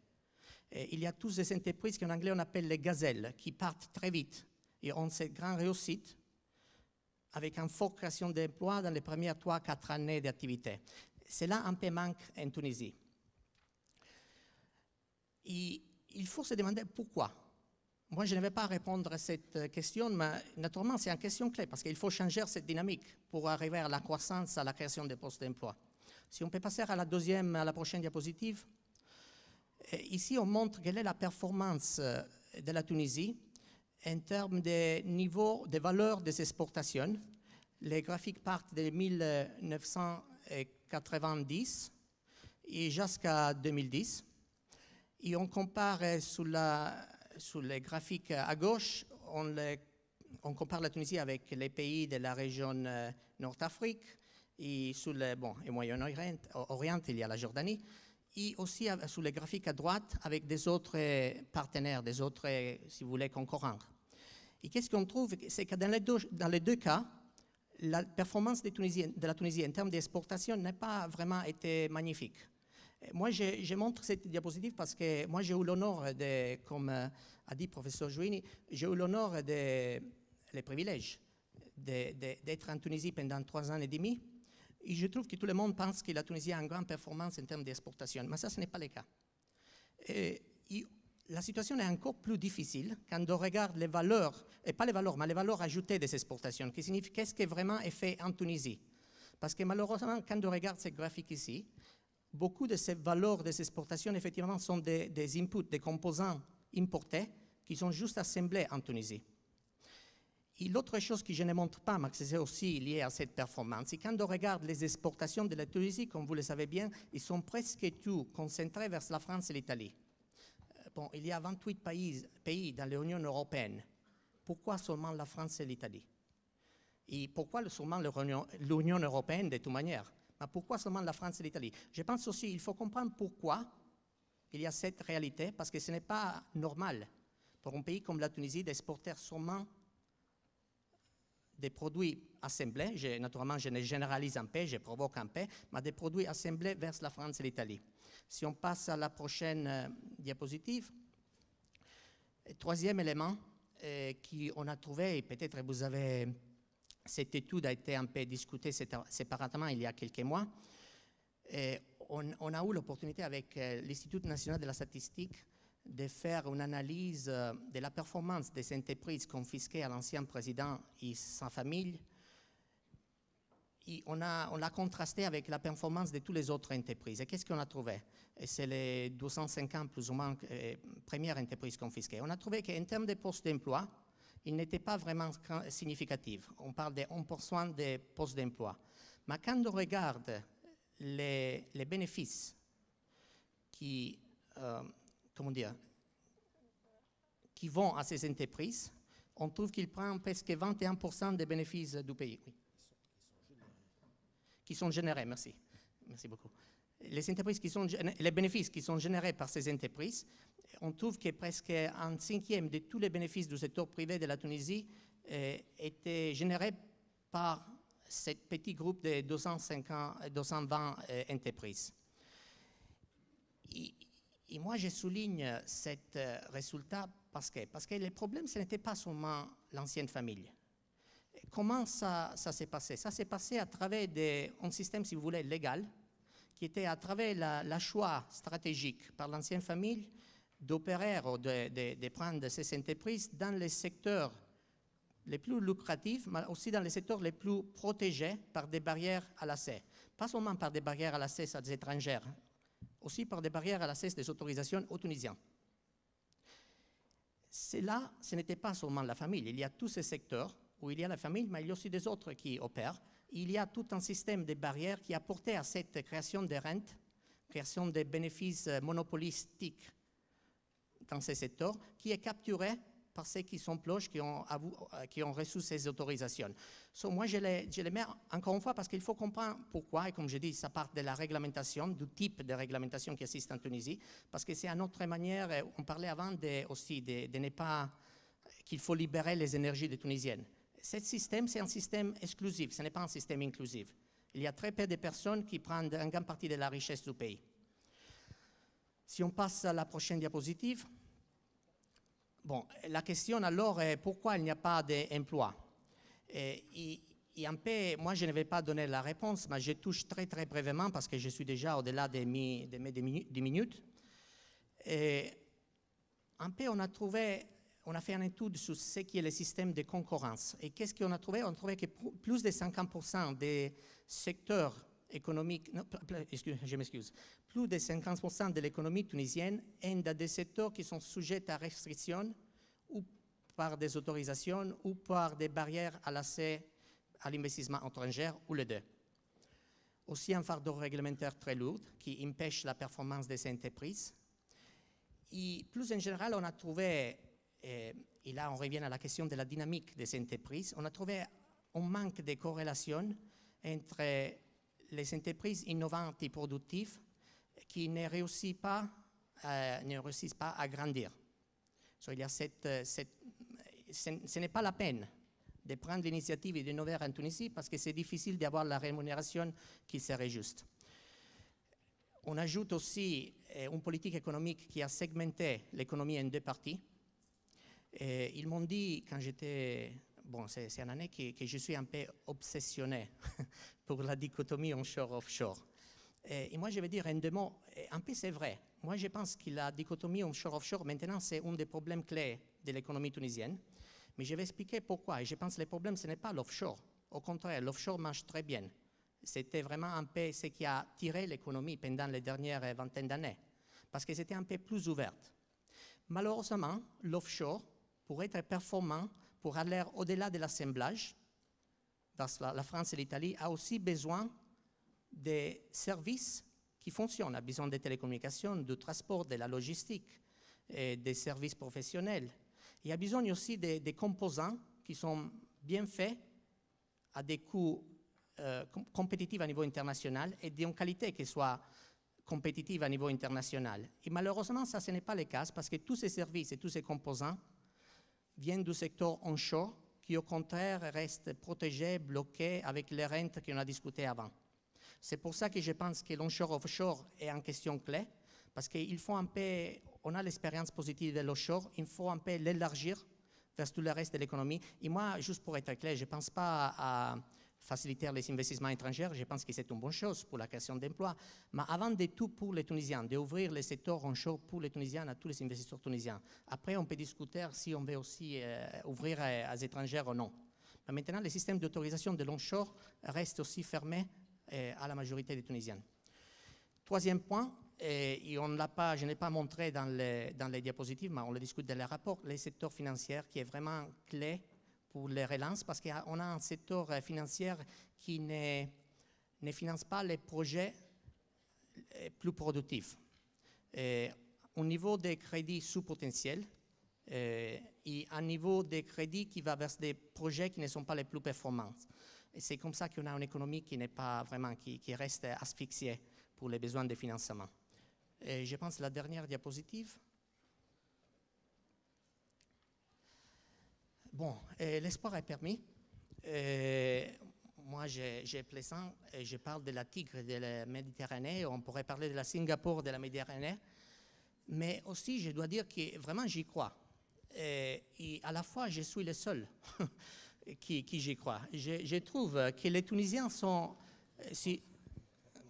Il y a tous ces entreprises qu'en anglais on appelle les gazelles, qui partent très vite et ont cette grande réussite avec une forte création d'emplois dans les premières 3, 4 années d'activité. Cela un peu manque en Tunisie. Et il faut se demander pourquoi. Moi, je ne vais pas répondre à cette question, mais naturellement, c'est une question clé parce qu'il faut changer cette dynamique pour arriver à la croissance, à la création de postes d'emploi. Si on peut passer à la prochaine diapositive. Ici, on montre quelle est la performance de la Tunisie en termes de niveau de valeur des exportations. Les graphiques partent de 1990 et jusqu'à 2010. Et on compare sur les graphiques à gauche, on compare la Tunisie avec les pays de la région Nord-Afrique et sur le Moyen-Orient, il y a la Jordanie. Et aussi sur les graphiques à droite avec des autres partenaires, des autres, si vous voulez, concurrents. Et qu'est-ce qu'on trouve? C'est que dans les deux cas, la performance de la Tunisie en termes d'exportation n'a pas vraiment été magnifique. Moi, je montre cette diapositive parce que moi, j'ai eu l'honneur, comme a dit le professeur Jouini, j'ai eu l'honneur les privilèges d'être en Tunisie pendant 3 ans et demi. Et je trouve que tout le monde pense que la Tunisie a une grande performance en termes d'exportation, mais ça, ce n'est pas le cas. Et la situation est encore plus difficile quand on regarde les valeurs, et pas les valeurs, mais les valeurs ajoutées des exportations, qui signifie qu'est-ce qui vraiment est fait en Tunisie. Parce que malheureusement, quand on regarde ces graphiques ici, beaucoup de ces valeurs des exportations, effectivement, sont des inputs, des composants importés qui sont juste assemblés en Tunisie. Et l'autre chose que je ne montre pas, mais que c'est aussi lié à cette performance, c'est quand on regarde les exportations de la Tunisie, comme vous le savez bien, ils sont presque tous concentrés vers la France et l'Italie. Bon, il y a 28 pays dans l'Union européenne. Pourquoi seulement la France et l'Italie? Et pourquoi seulement l'Union européenne de toute manière? Mais pourquoi seulement la France et l'Italie? Je pense aussi qu'il faut comprendre pourquoi il y a cette réalité, parce que ce n'est pas normal pour un pays comme la Tunisie d'exporter seulement des produits assemblés, naturellement je ne généralise un peu, je provoque un peu, mais des produits assemblés vers la France et l'Italie. Si on passe à la prochaine diapositive, troisième élément qu'on a trouvé, et peut-être vous avez, cette étude a été un peu discutée séparément il y a quelques mois, on a eu l'opportunité avec l'Institut national de la statistique de faire une analyse de la performance des entreprises confisquées à l'ancien président et sa famille. on l'a contrasté avec la performance de toutes les autres entreprises. Et qu'est-ce qu'on a trouvé? Et c'est les 250 plus ou moins premières entreprises confisquées. On a trouvé qu'en termes de postes d'emploi, il n'était pas vraiment significatif. On parle de 1% des postes d'emploi. Mais quand on regarde les bénéfices qui vont à ces entreprises, on trouve qu'ils prennent presque 21% des bénéfices du pays. Oui. Qui sont générés, merci. Merci beaucoup. Les bénéfices qui sont générés par ces entreprises, on trouve que presque un cinquième de tous les bénéfices du secteur privé de la Tunisie étaient générés par ce petit groupe de 220 entreprises. Et moi, je souligne ce résultat parce que le problème, ce n'était pas seulement l'ancienne famille. Comment ça s'est passé? Ça s'est passé à travers un système, si vous voulez, légal, qui était à travers le choix stratégique par l'ancienne famille d'opérer ou de prendre ces entreprises dans les secteurs les plus lucratifs, mais aussi dans les secteurs les plus protégés par des barrières à l'accès. Pas seulement par des barrières à l'accès des étrangers, aussi par des barrières à l'accès des autorisations aux Tunisiens. Là, ce n'était pas seulement la famille. Il y a tous ces secteurs où il y a la famille, mais il y a aussi des autres qui opèrent. Il y a tout un système de barrières qui a porté à cette création de rentes, création de bénéfices monopolistiques dans ces secteurs, qui est capturé par ceux qui sont proches, qui ont reçu ces autorisations. Moi, je les mets encore une fois parce qu'il faut comprendre pourquoi, et comme je dis, ça part de la réglementation, du type de réglementation qui existe en Tunisie, parce que c'est une autre manière, on parlait avant aussi de ne pas, qu'il faut libérer les énergies des Tunisiennes. Ce système, c'est un système exclusif, ce n'est pas un système inclusif. Il y a très peu de personnes qui prennent une grande partie de la richesse du pays. Si on passe à la prochaine diapositive, bon, la question alors est pourquoi il n'y a pas d'emploi? Et un peu, moi je ne vais pas donner la réponse, mais je touche très très brièvement parce que je suis déjà au-delà de mes 10 minutes. Et un peu, on a fait une étude sur ce qui est le système de concurrence. Et qu'est-ce qu'on a trouvé? On a trouvé que plus de 50% des secteurs économiques, non, je m'excuse, plus de 50% de l'économie tunisienne est dans des secteurs qui sont sujets à restrictions ou par des autorisations ou par des barrières à l'accès à l'investissement étranger ou les deux. Aussi un fardeau réglementaire très lourd qui empêche la performance des entreprises. Et plus en général, on a trouvé, et là on revient à la question de la dynamique des entreprises, on a trouvé un manque de corrélation entre les entreprises innovantes et productives qui ne réussissent pas à grandir. So, ce n'est pas la peine de prendre l'initiative et d'innover en Tunisie parce que c'est difficile d'avoir la rémunération qui serait juste. On ajoute aussi une politique économique qui a segmenté l'économie en deux parties. Ils m'ont dit, quand j'étais... Bon, c'est une année que je suis un peu obsessionné pour la dichotomie onshore-offshore. Et moi, je vais dire en deux mots, un peu c'est vrai. Moi, je pense que la dichotomie onshore-offshore, maintenant, c'est un des problèmes clés de l'économie tunisienne. Mais je vais expliquer pourquoi. Et je pense que le problème, ce n'est pas l'offshore. Au contraire, l'offshore marche très bien. C'était vraiment un peu ce qui a tiré l'économie pendant les dernières vingtaines d'années, parce que c'était un peu plus ouverte. Malheureusement, l'offshore, pour être performant, pour aller au-delà de l'assemblage, dans la France et l'Italie, a aussi besoin des services qui fonctionnent, a besoin des télécommunications, du transport, de la logistique, et des services professionnels. Il y a besoin aussi des composants qui sont bien faits à des coûts compétitifs à niveau international et d'une qualité qui soit compétitive à niveau international. Et malheureusement, ça, ce n'est pas le cas parce que tous ces services et tous ces composants viennent du secteur onshore qui, au contraire, reste protégé, bloqué avec les rentes qu'on a discutées avant. C'est pour ça que je pense que l'onshore-offshore est en question clé, parce qu'il faut un peu, on a l'expérience positive de l'offshore, il faut un peu l'élargir vers tout le reste de l'économie. Et moi, juste pour être clair, je ne pense pas à faciliter les investissements étrangers, je pense que c'est une bonne chose pour la création d'emplois. Mais avant de tout pour les Tunisiens, d'ouvrir les secteurs onshore pour les Tunisiens à tous les investisseurs tunisiens. Après, on peut discuter si on veut aussi ouvrir aux étrangers ou non. Maintenant, le système d'autorisation de l'onshore reste aussi fermé à la majorité des Tunisiens. Troisième point, et on l'a pas, je n'ai pas montré dans les diapositives, mais on le discute dans les rapports, le secteur financier qui est vraiment clé pour les relances, parce qu'on a un secteur financier qui ne finance pas les projets plus productifs. Au niveau des crédits sous-potentiels, et un niveau de crédit qui va vers des projets qui ne sont pas les plus performants. Et c'est comme ça qu'on a une économie qui n'est pas vraiment, qui reste asphyxiée pour les besoins de financement. Et je pense la dernière diapositive. Bon, l'espoir est permis. Moi, j'ai plaisant, je parle de la Tigre de la Méditerranée, on pourrait parler de la Singapour de la Méditerranée, mais aussi, je dois dire que vraiment, j'y crois. Et à la fois, je suis le seul qui j'y croit. Je trouve que les Tunisiens sont...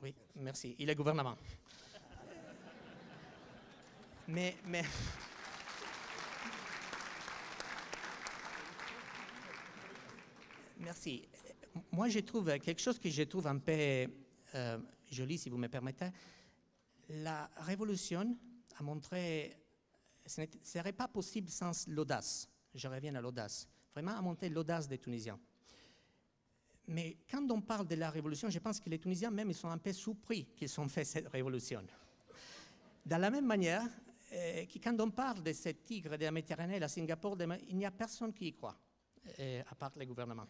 oui, merci, il est gouvernement. Mais merci. Moi, je trouve quelque chose que je trouve un peu joli, si vous me permettez. La révolution a montré... Ce ne serait pas possible sans l'audace. Je reviens à l'audace. Vraiment à monter l'audace des Tunisiens. Mais quand on parle de la révolution, je pense que les Tunisiens même ils sont un peu surpris qu'ils ont fait cette révolution. De la même manière que quand on parle de cette tigre de la Méditerranée, la Singapour, il n'y a personne qui y croit, à part le gouvernement.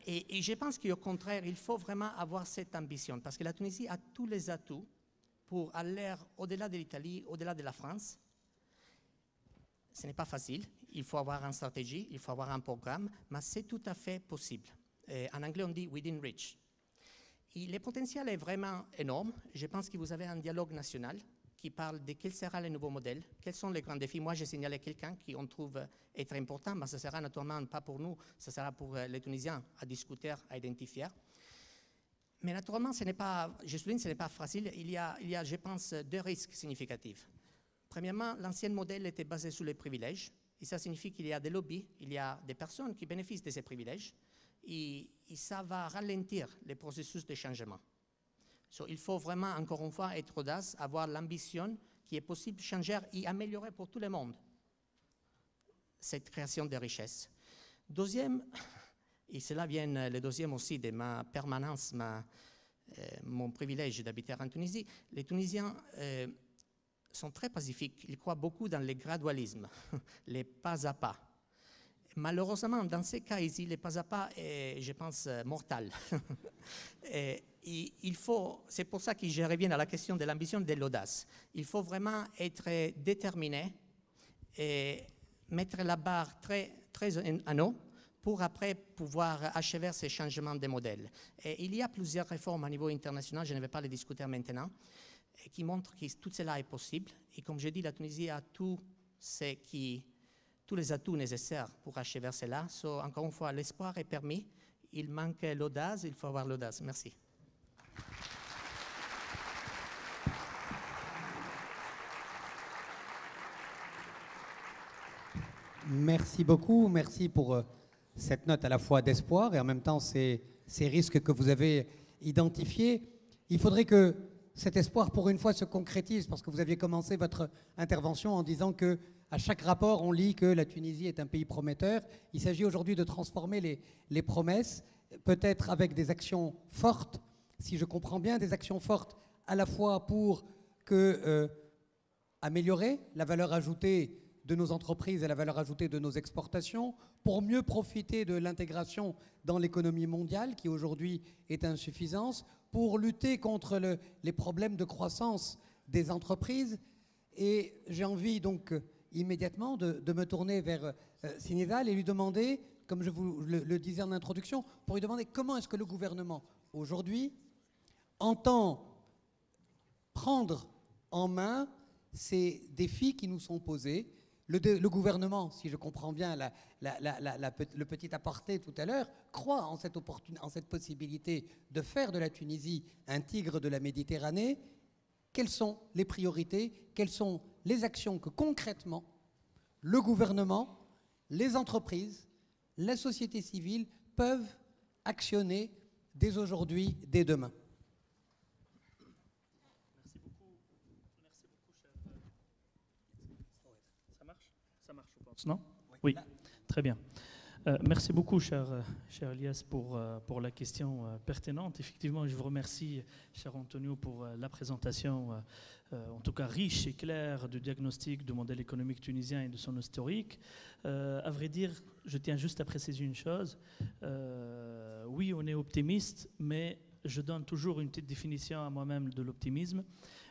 Et je pense qu'au contraire, il faut vraiment avoir cette ambition, parce que la Tunisie a tous les atouts pour aller au-delà de l'Italie, au-delà de la France. Ce n'est pas facile, il faut avoir une stratégie, il faut avoir un programme, mais c'est tout à fait possible. En anglais, on dit « within reach ». Et le potentiel est vraiment énorme. Je pense que vous avez un dialogue national qui parle de quel sera le nouveau modèle, quels sont les grands défis. Moi, j'ai signalé quelqu'un qui on trouve être important, mais ce sera naturellement pas pour nous, ce sera pour les Tunisiens à discuter, à identifier. Mais naturellement, je souligne, ce n'est pas facile. Il y a, je pense, deux risques significatifs. Premièrement, l'ancien modèle était basé sur les privilèges. Et ça signifie qu'il y a des lobbies, il y a des personnes qui bénéficient de ces privilèges. Et ça va ralentir les processus de changement. Il faut vraiment, encore une fois, être audace, avoir l'ambition qui est possible de changer et améliorer pour tout le monde cette création de richesses. Deuxième, et cela vient le deuxième aussi de ma permanence, mon privilège d'habiter en Tunisie, les Tunisiens sont très pacifiques, ils croient beaucoup dans le gradualisme, les pas à pas. Malheureusement, dans ces cas ici, le pas à pas est, je pense, mortal. C'est pour ça que je reviens à la question de l'ambition et de l'audace. Il faut vraiment être déterminé et mettre la barre très, très en haut pour après pouvoir achever ces changements de modèles. Et il y a plusieurs réformes à niveau international, je ne vais pas les discuter maintenant, qui montrent que tout cela est possible. Et comme je dis, la Tunisie a tous les atouts nécessaires pour achever cela. Encore une fois, l'espoir est permis. Il manque l'audace, il faut avoir l'audace. Merci. Merci beaucoup, merci pour cette note à la fois d'espoir et en même temps ces risques que vous avez identifiés. Il faudrait que cet espoir, pour une fois, se concrétise, parce que vous aviez commencé votre intervention en disant que à chaque rapport, on lit que la Tunisie est un pays prometteur. Il s'agit aujourd'hui de transformer les promesses, peut-être avec des actions fortes, si je comprends bien, des actions fortes à la fois pour améliorer la valeur ajoutée de nos entreprises et la valeur ajoutée de nos exportations, pour mieux profiter de l'intégration dans l'économie mondiale, qui aujourd'hui est insuffisante, pour lutter contre les problèmes de croissance des entreprises. Et j'ai envie donc immédiatement de me tourner vers Sinizal et lui demander, comme je vous le disais en introduction, pour lui demander comment est-ce que le gouvernement aujourd'hui entend prendre en main ces défis qui nous sont posés. Le gouvernement, si je comprends bien le petit aparté tout à l'heure, croit en cette possibilité de faire de la Tunisie un tigre de la Méditerranée. Quelles sont les priorités? Quelles sont les actions que concrètement le gouvernement, les entreprises, la société civile peuvent actionner dès aujourd'hui, dès demain. Merci beaucoup, cher. Ça marche? Ça marche, je pense, non? Oui, très bien. Merci beaucoup, cher Elias, pour la question pertinente. Effectivement, je vous remercie, cher Antonio, pour la présentation, en tout cas riche et claire, du diagnostic du modèle économique tunisien et de son historique. À vrai dire, je tiens juste à préciser une chose. Oui, on est optimiste, mais je donne toujours une petite définition à moi-même de l'optimisme.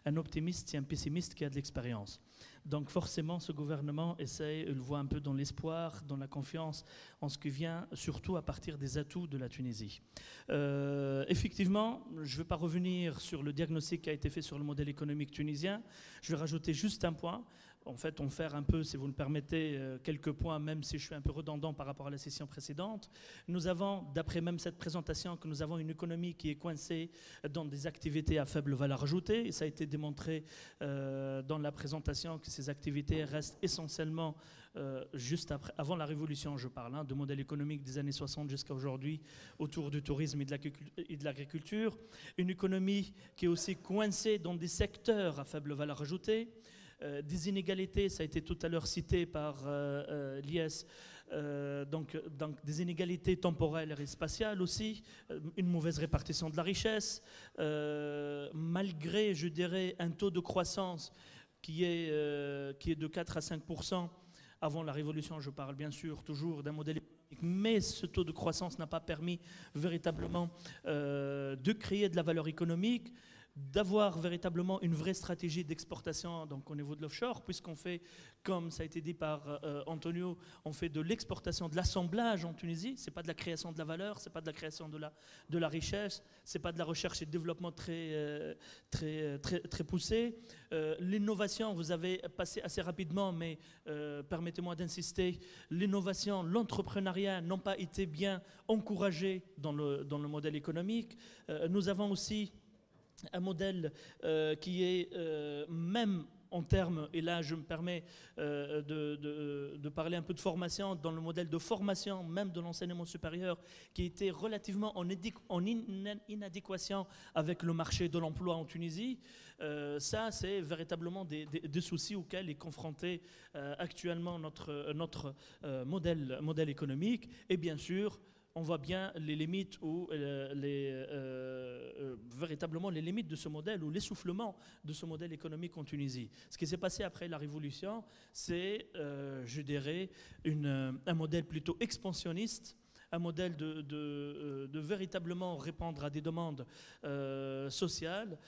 Un optimiste, c'est un pessimiste qui a de l'expérience. Donc forcément, ce gouvernement essaie, le voit un peu dans l'espoir, dans la confiance, en ce qui vient surtout à partir des atouts de la Tunisie. Effectivement, je ne vais pas revenir sur le diagnostic qui a été fait sur le modèle économique tunisien. Je vais rajouter juste un point. En fait, on fait un peu, si vous me permettez, quelques points, même si je suis un peu redondant par rapport à la session précédente. Nous avons, d'après même cette présentation, que nous avons une économie qui est coincée dans des activités à faible valeur ajoutée. Et ça a été démontré dans la présentation que ces activités restent essentiellement juste avant la Révolution, je parle, de modèle économique des années 60 jusqu'à aujourd'hui, autour du tourisme et de l'agriculture. Une économie qui est aussi coincée dans des secteurs à faible valeur ajoutée. Des inégalités, ça a été tout à l'heure cité par Lies, donc des inégalités temporelles et spatiales aussi, une mauvaise répartition de la richesse, malgré, je dirais, un taux de croissance qui est de 4 à 5%. Avant la Révolution, je parle bien sûr toujours d'un modèle économique, mais ce taux de croissance n'a pas permis véritablement de créer de la valeur économique, d'avoir véritablement une vraie stratégie d'exportation donc au niveau de l'offshore, puisqu'on fait, comme ça a été dit par Antonio, on fait de l'exportation, de l'assemblage en Tunisie. C'est pas de la création de la valeur, c'est pas de la création de la richesse, c'est pas de la recherche et de développement très poussé. L'innovation, vous avez passé assez rapidement, mais permettez-moi d'insister, l'innovation, l'entrepreneuriat n'ont pas été bien encouragés dans le modèle économique. Nous avons aussi un modèle qui est même en termes, et là je me permets de parler un peu de formation, dans le modèle de formation même de l'enseignement supérieur, qui était relativement en inadéquation avec le marché de l'emploi en Tunisie. Ça, c'est véritablement des soucis auxquels est confronté actuellement notre modèle économique. Et bien sûr, on voit bien les limites ou véritablement les limites de ce modèle ou l'essoufflement de ce modèle économique en Tunisie. Ce qui s'est passé après la Révolution, c'est, je dirais, un modèle plutôt expansionniste, un modèle de véritablement répondre à des demandes sociales,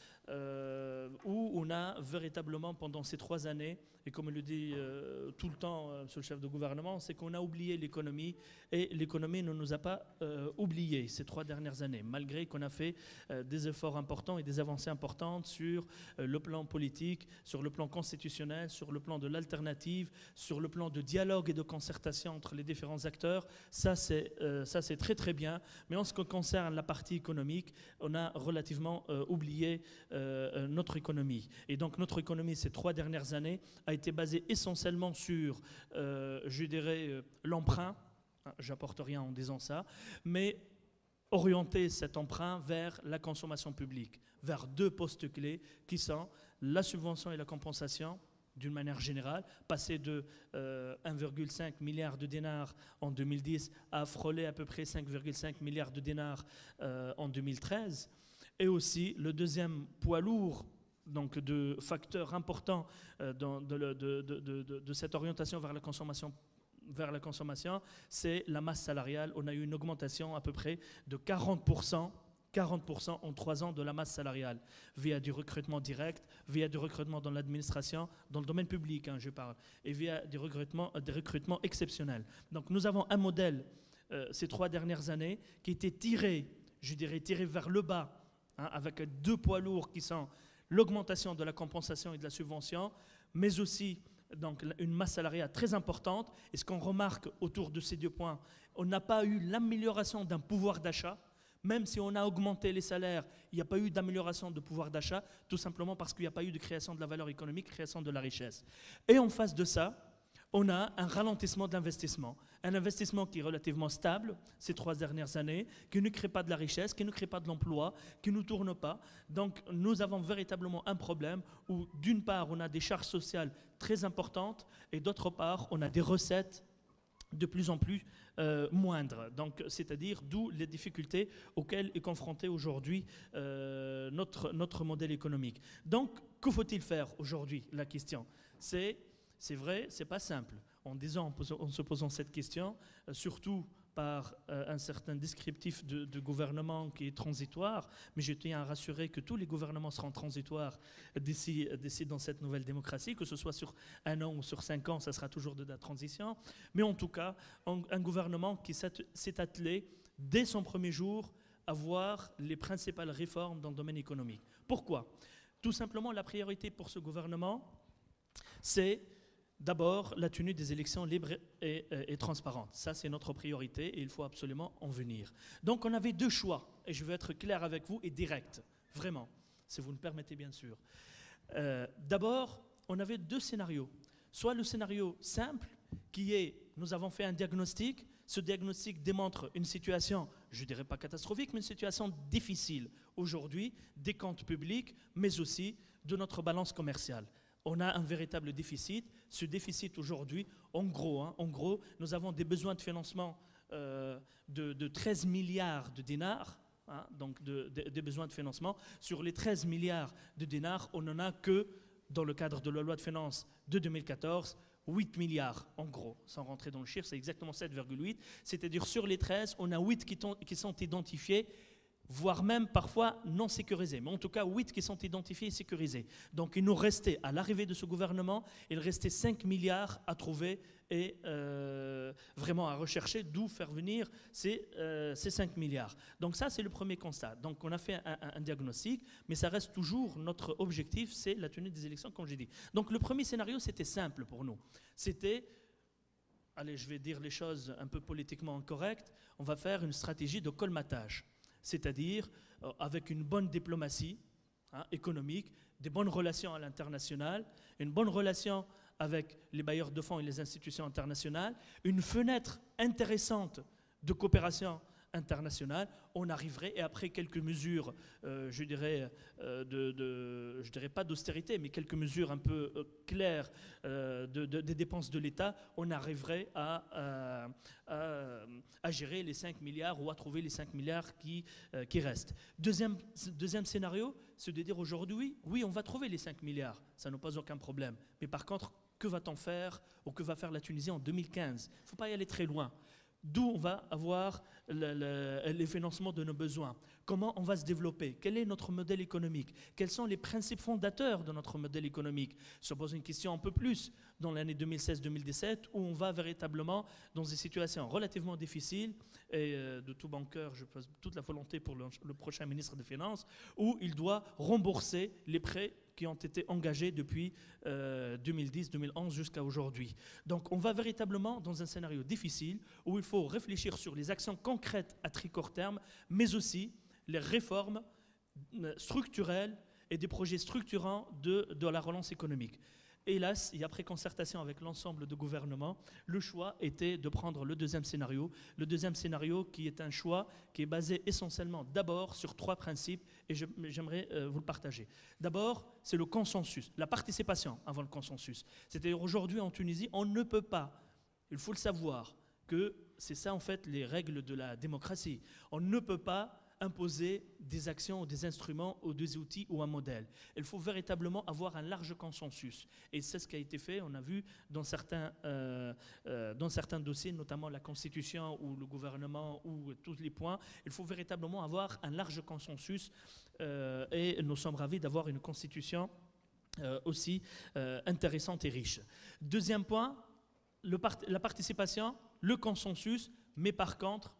où on a véritablement, pendant ces 3 années, et comme le dit tout le temps ce chef de gouvernement, c'est qu'on a oublié l'économie, et l'économie ne nous a pas oubliés ces 3 dernières années, malgré qu'on a fait des efforts importants et des avancées importantes sur le plan politique, sur le plan constitutionnel, sur le plan de l'alternative, sur le plan de dialogue et de concertation entre les différents acteurs. Ça, c'est très très bien, mais en ce qui concerne la partie économique, on a relativement oublié notre économie. Et donc notre économie ces 3 dernières années a été basée essentiellement sur, je dirais, l'emprunt. J'apporte rien en disant ça, mais orienter cet emprunt vers la consommation publique, vers 2 postes clés qui sont la subvention et la compensation, d'une manière générale, passer de 1,5 milliard de dinars en 2010 à frôler à peu près 5,5 milliards de dinars en 2013. Et aussi le deuxième poids lourd, donc de facteurs importants de cette orientation vers la consommation, c'est la masse salariale. On a eu une augmentation à peu près de 40% en 3 ans de la masse salariale, via du recrutement direct, via du recrutement dans l'administration, dans le domaine public, je parle, et via des recrutements exceptionnels. Donc nous avons un modèle, ces 3 dernières années, qui était tiré vers le bas, avec 2 poids lourds qui sont l'augmentation de la compensation et de la subvention, mais aussi donc, une masse salariale très importante. Et ce qu'on remarque autour de ces 2 points, on n'a pas eu l'amélioration d'un pouvoir d'achat. Même si on a augmenté les salaires, il n'y a pas eu d'amélioration de pouvoir d'achat, tout simplement parce qu'il n'y a pas eu de création de la valeur économique, création de la richesse. Et en face de ça, on a un ralentissement de l'investissement. Un investissement qui est relativement stable ces 3 dernières années, qui ne crée pas de la richesse, qui ne crée pas de l'emploi, qui ne tourne pas. Donc nous avons véritablement un problème où d'une part on a des charges sociales très importantes et d'autre part on a des recettes de plus en plus moindres. Donc, c'est-à-dire d'où les difficultés auxquelles est confronté aujourd'hui notre modèle économique. Donc, que faut-il faire aujourd'hui? La question, c'est vrai, c'est pas simple. En se posant cette question, surtout par un certain descriptif de gouvernement qui est transitoire, mais je tiens à rassurer que tous les gouvernements seront transitoires d'ici dans cette nouvelle démocratie, que ce soit sur 1 an ou sur 5 ans, ça sera toujours de la transition, mais en tout cas, un gouvernement qui s'est attelé dès son premier jour à voir les principales réformes dans le domaine économique. Pourquoi? Tout simplement, la priorité pour ce gouvernement, c'est d'abord la tenue des élections libres et transparentes. Ça, c'est notre priorité et il faut absolument en venir. Donc, on avait 2 choix, et je veux être clair avec vous et direct, vraiment, si vous me permettez bien sûr. D'abord, on avait 2 scénarios. Soit le scénario simple, qui est, nous avons fait un diagnostic, ce diagnostic démontre une situation, je ne dirais pas catastrophique, mais une situation difficile aujourd'hui des comptes publics, mais aussi de notre balance commerciale. On a un véritable déficit. Ce déficit aujourd'hui, en gros, nous avons des besoins de financement de 13 milliards de dinars, donc des besoins de financement. Sur les 13 milliards de dinars, on n'en a que, dans le cadre de la loi de finances de 2014, 8 milliards, en gros, sans rentrer dans le chiffre, c'est exactement 7,8. C'est-à-dire sur les 13, on a 8 qui sont identifiés, voire même parfois non sécurisés, mais en tout cas 8 qui sont identifiés et sécurisés. Donc il nous restait, à l'arrivée de ce gouvernement, il restait 5 milliards à trouver et vraiment à rechercher, d'où faire venir ces 5 milliards. Donc ça, c'est le premier constat. Donc on a fait un diagnostic, mais ça reste toujours notre objectif, c'est la tenue des élections, comme j'ai dit. Donc le premier scénario, c'était simple pour nous. C'était, allez, je vais dire les choses un peu politiquement incorrectes, on va faire une stratégie de colmatage. C'est-à-dire avec une bonne diplomatie économique, des bonnes relations à l'international, une bonne relation avec les bailleurs de fonds et les institutions internationales, une fenêtre intéressante de coopération internationale, on arriverait, et après quelques mesures, je dirais pas d'austérité, mais quelques mesures un peu claires des dépenses de l'État, on arriverait à gérer les 5 milliards ou à trouver les 5 milliards qui restent. Deuxième scénario, c'est de dire aujourd'hui, oui, on va trouver les 5 milliards, ça n'a pas aucun problème. Mais par contre, que va-t-on faire ou que va faire la Tunisie en 2015 Il ne faut pas y aller très loin. D'où on va avoir les financements de nos besoins. Comment on va se développer? Quel est notre modèle économique? Quels sont les principes fondateurs de notre modèle économique? Se pose une question un peu plus dans l'année 2016-2017 où on va véritablement dans des situations relativement difficiles et de tout banqueur, je pose toute la volonté pour le prochain ministre des Finances, où il doit rembourser les prêts qui ont été engagés depuis 2010-2011 jusqu'à aujourd'hui. Donc on va véritablement dans un scénario difficile où il faut réfléchir sur les actions concrètes à très court terme, mais aussi les réformes structurelles et des projets structurants de la relance économique. Hélas, et après concertation avec l'ensemble du gouvernement, le choix était de prendre le deuxième scénario. Le deuxième scénario qui est un choix qui est basé essentiellement d'abord sur 3 principes et j'aimerais vous le partager. D'abord, c'est le consensus, la participation avant le consensus. C'est-à-dire aujourd'hui en Tunisie, on ne peut pas, il faut le savoir, que c'est ça en fait les règles de la démocratie. On ne peut pas imposer des actions ou des instruments ou des outils ou un modèle. Il faut véritablement avoir un large consensus. Et c'est ce qui a été fait, on a vu dans certains dossiers, notamment la Constitution ou le gouvernement ou tous les points, il faut véritablement avoir un large consensus et nous sommes ravis d'avoir une Constitution aussi intéressante et riche. Deuxième point, la participation, le consensus, mais par contre,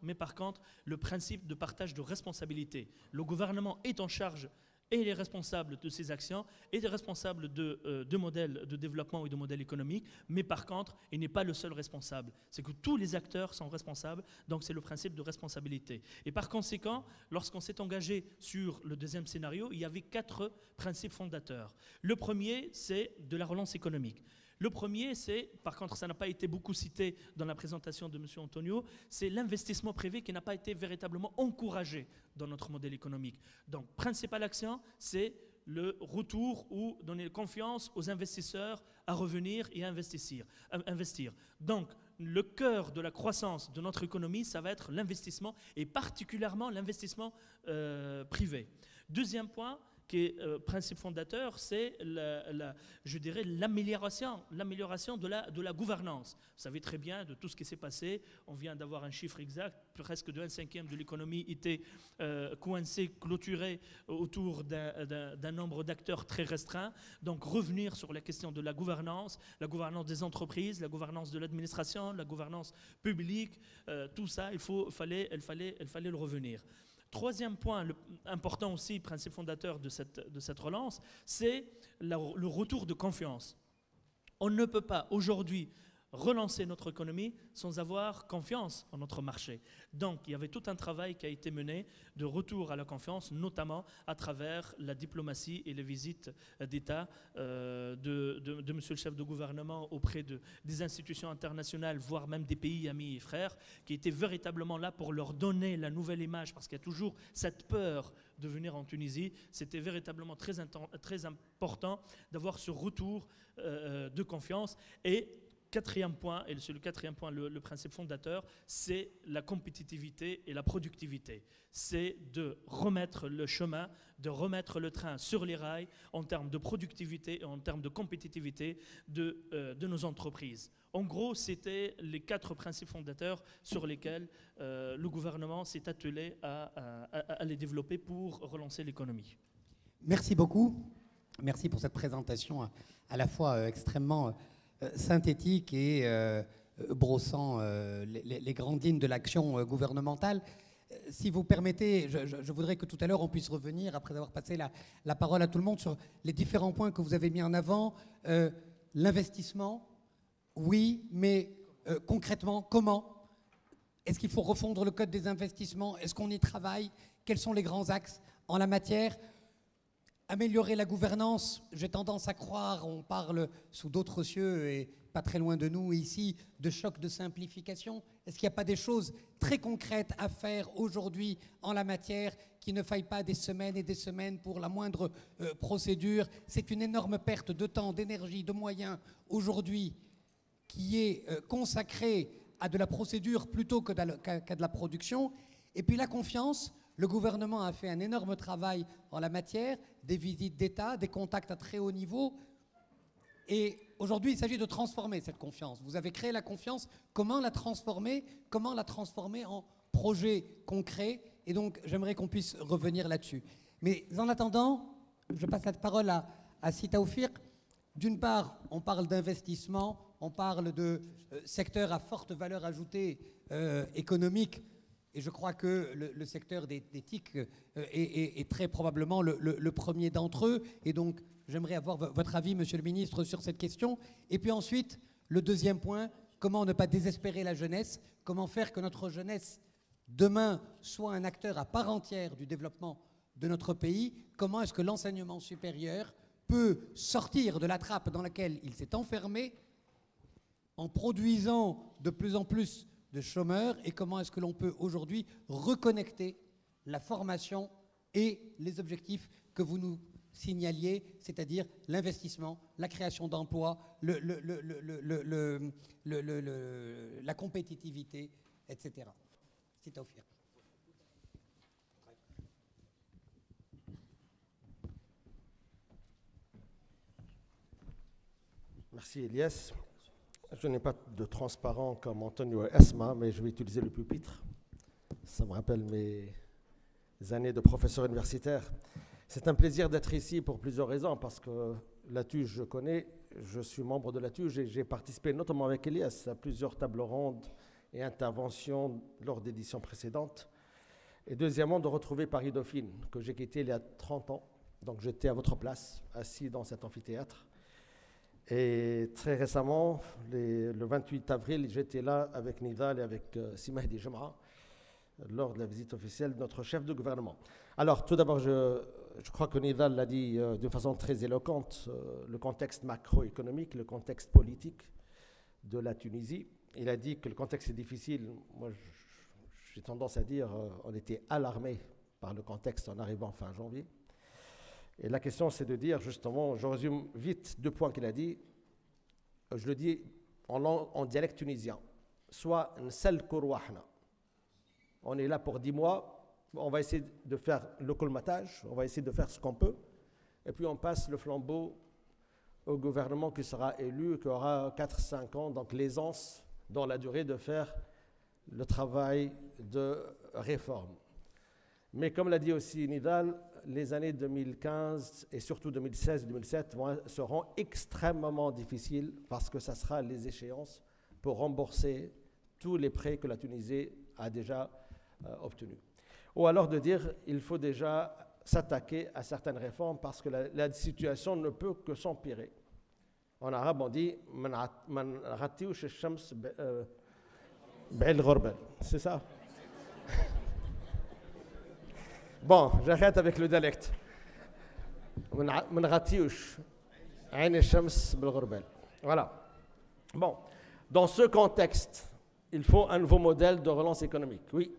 le principe de partage de responsabilité. Le gouvernement est en charge et il est responsable de ses actions, et est responsable de modèles de développement et de modèles économiques, mais par contre, il n'est pas le seul responsable. C'est que tous les acteurs sont responsables, donc c'est le principe de responsabilité. Et par conséquent, lorsqu'on s'est engagé sur le deuxième scénario, il y avait 4 principes fondateurs. Le premier, c'est de la relance économique. Le premier, c'est, par contre, ça n'a pas été beaucoup cité dans la présentation de M. Antonio, c'est l'investissement privé qui n'a pas été véritablement encouragé dans notre modèle économique. Donc, principale action, c'est le retour ou donner confiance aux investisseurs à revenir et à investir. Donc, le cœur de la croissance de notre économie, ça va être l'investissement et particulièrement l'investissement privé. Deuxième point, qui est principe fondateur, c'est je dirais l'amélioration de la gouvernance. Vous savez très bien de tout ce qui s'est passé. On vient d'avoir un chiffre exact, presque de 1/5 de l'économie était coincée, clôturée autour d'un nombre d'acteurs très restreint. Donc revenir sur la question de la gouvernance des entreprises, la gouvernance de l'administration, la gouvernance publique, tout ça, il fallait le revenir. Troisième point important aussi, principe fondateur de cette relance, c'est le retour de confiance. On ne peut pas aujourd'hui relancer notre économie sans avoir confiance en notre marché. Donc, il y avait tout un travail qui a été mené de retour à la confiance, notamment à travers la diplomatie et les visites d'État de monsieur le chef de gouvernement auprès des institutions internationales, voire même des pays amis et frères, qui étaient véritablement là pour leur donner la nouvelle image, parce qu'il y a toujours cette peur de venir en Tunisie. C'était véritablement très important d'avoir ce retour de confiance. Et quatrième point, et c'est le quatrième point, le principe fondateur, c'est la compétitivité et la productivité. C'est de remettre le chemin, de remettre le train sur les rails en termes de productivité et en termes de compétitivité de nos entreprises. En gros, c'était les 4 principes fondateurs sur lesquels le gouvernement s'est attelé à les développer pour relancer l'économie. Merci beaucoup. Merci pour cette présentation à la fois extrêmement synthétique et brossant les grandes lignes de l'action gouvernementale. Si vous permettez, je voudrais que tout à l'heure on puisse revenir, après avoir passé la parole à tout le monde, sur les différents points que vous avez mis en avant. L'investissement, oui, mais concrètement, comment ? Est-ce qu'il faut refondre le code des investissements ? Est-ce qu'on y travaille ? Quels sont les grands axes en la matière ? Améliorer la gouvernance, j'ai tendance à croire, on parle sous d'autres cieux et pas très loin de nous ici, de choc de simplification. Est-ce qu'il n'y a pas des choses très concrètes à faire aujourd'hui en la matière, qu'il ne faille pas des semaines et des semaines pour la moindre procédure ? C'est une énorme perte de temps, d'énergie, de moyens aujourd'hui qui est consacrée à de la procédure plutôt qu'à de la production. Et puis la confiance. Le gouvernement a fait un énorme travail en la matière, des visites d'État, des contacts à très haut niveau. Et aujourd'hui, il s'agit de transformer cette confiance. Vous avez créé la confiance. Comment la transformer ? Comment la transformer en projet concret ? Et donc, j'aimerais qu'on puisse revenir là-dessus. Mais en attendant, je passe la parole à Sita Oufir. D'une part, on parle d'investissement, on parle de secteur à forte valeur ajoutée économique. Et je crois que le secteur des TIC est très probablement le premier d'entre eux. Et donc, j'aimerais avoir votre avis, Monsieur le Ministre, sur cette question. Et puis ensuite, le deuxième point, comment ne pas désespérer la jeunesse ? Comment faire que notre jeunesse, demain, soit un acteur à part entière du développement de notre pays ? Comment est-ce que l'enseignement supérieur peut sortir de la trappe dans laquelle il s'est enfermé en produisant de plus en plus de chômeurs, et comment est-ce que l'on peut aujourd'hui reconnecter la formation et les objectifs que vous nous signaliez, c'est-à-dire l'investissement, la création d'emplois, la compétitivité, etc. C'est à offrir. Merci Elias. Je n'ai pas de transparent comme Antonio et Esma, mais je vais utiliser le pupitre. Ça me rappelle mes années de professeur universitaire. C'est un plaisir d'être ici pour plusieurs raisons, parce que la TUJ, je connais, je suis membre de la TUJ et j'ai participé notamment avec Elias à plusieurs tables rondes et interventions lors d'éditions précédentes. Et deuxièmement, de retrouver Paris Dauphine, que j'ai quitté il y a 30 ans. Donc j'étais à votre place, assis dans cet amphithéâtre. Et très récemment, le 28 avril, j'étais là avec Nidal et avec Simahdi Jama'a lors de la visite officielle de notre chef de gouvernement. Alors, tout d'abord, je je crois que Nidal l'a dit de façon très éloquente, le contexte macroéconomique, le contexte politique de la Tunisie. Il a dit que le contexte est difficile. Moi, j'ai tendance à dire on était alarmé par le contexte en arrivant fin janvier. Et la question, c'est de dire justement, je résume vite 2 points qu'il a dit. Je le dis en dialecte tunisien. Soit Nsel Kourouahna. On est là pour 10 mois. On va essayer de faire le colmatage, on va essayer de faire ce qu'on peut, et puis on passe le flambeau au gouvernement qui sera élu, qui aura 4-5 ans, donc l'aisance dans la durée de faire le travail de réforme. Mais comme l'a dit aussi Nidal, les années 2015 et surtout 2016-2017 seront extrêmement difficiles parce que ça sera les échéances pour rembourser tous les prêts que la Tunisie a déjà obtenus. Ou alors de dire il faut déjà s'attaquer à certaines réformes parce que la situation ne peut que s'empirer. En arabe, on dit c'est ça. Bon, j'arrête avec le dialecte. Voilà. Bon, dans ce contexte, il faut un nouveau modèle de relance économique. Oui.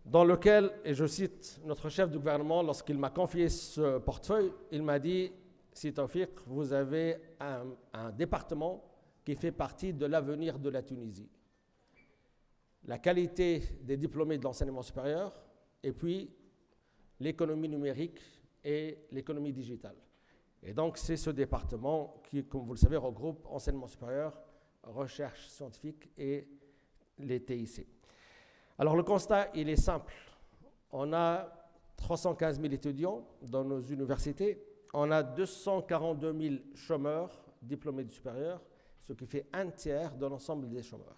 Dans lequel, et je cite notre chef du gouvernement, lorsqu'il m'a confié ce portefeuille, il m'a dit, si Tawfiq, vous avez un département qui fait partie de l'avenir de la Tunisie. La qualité des diplômés de l'enseignement supérieur, et puis l'économie numérique et l'économie digitale. Et donc, c'est ce département qui, comme vous le savez, regroupe enseignement supérieur, recherche scientifique et les TIC. Alors le constat, il est simple. On a 315 000 étudiants dans nos universités. On a 242 000 chômeurs diplômés du supérieur, ce qui fait 1/3 de l'ensemble des chômeurs.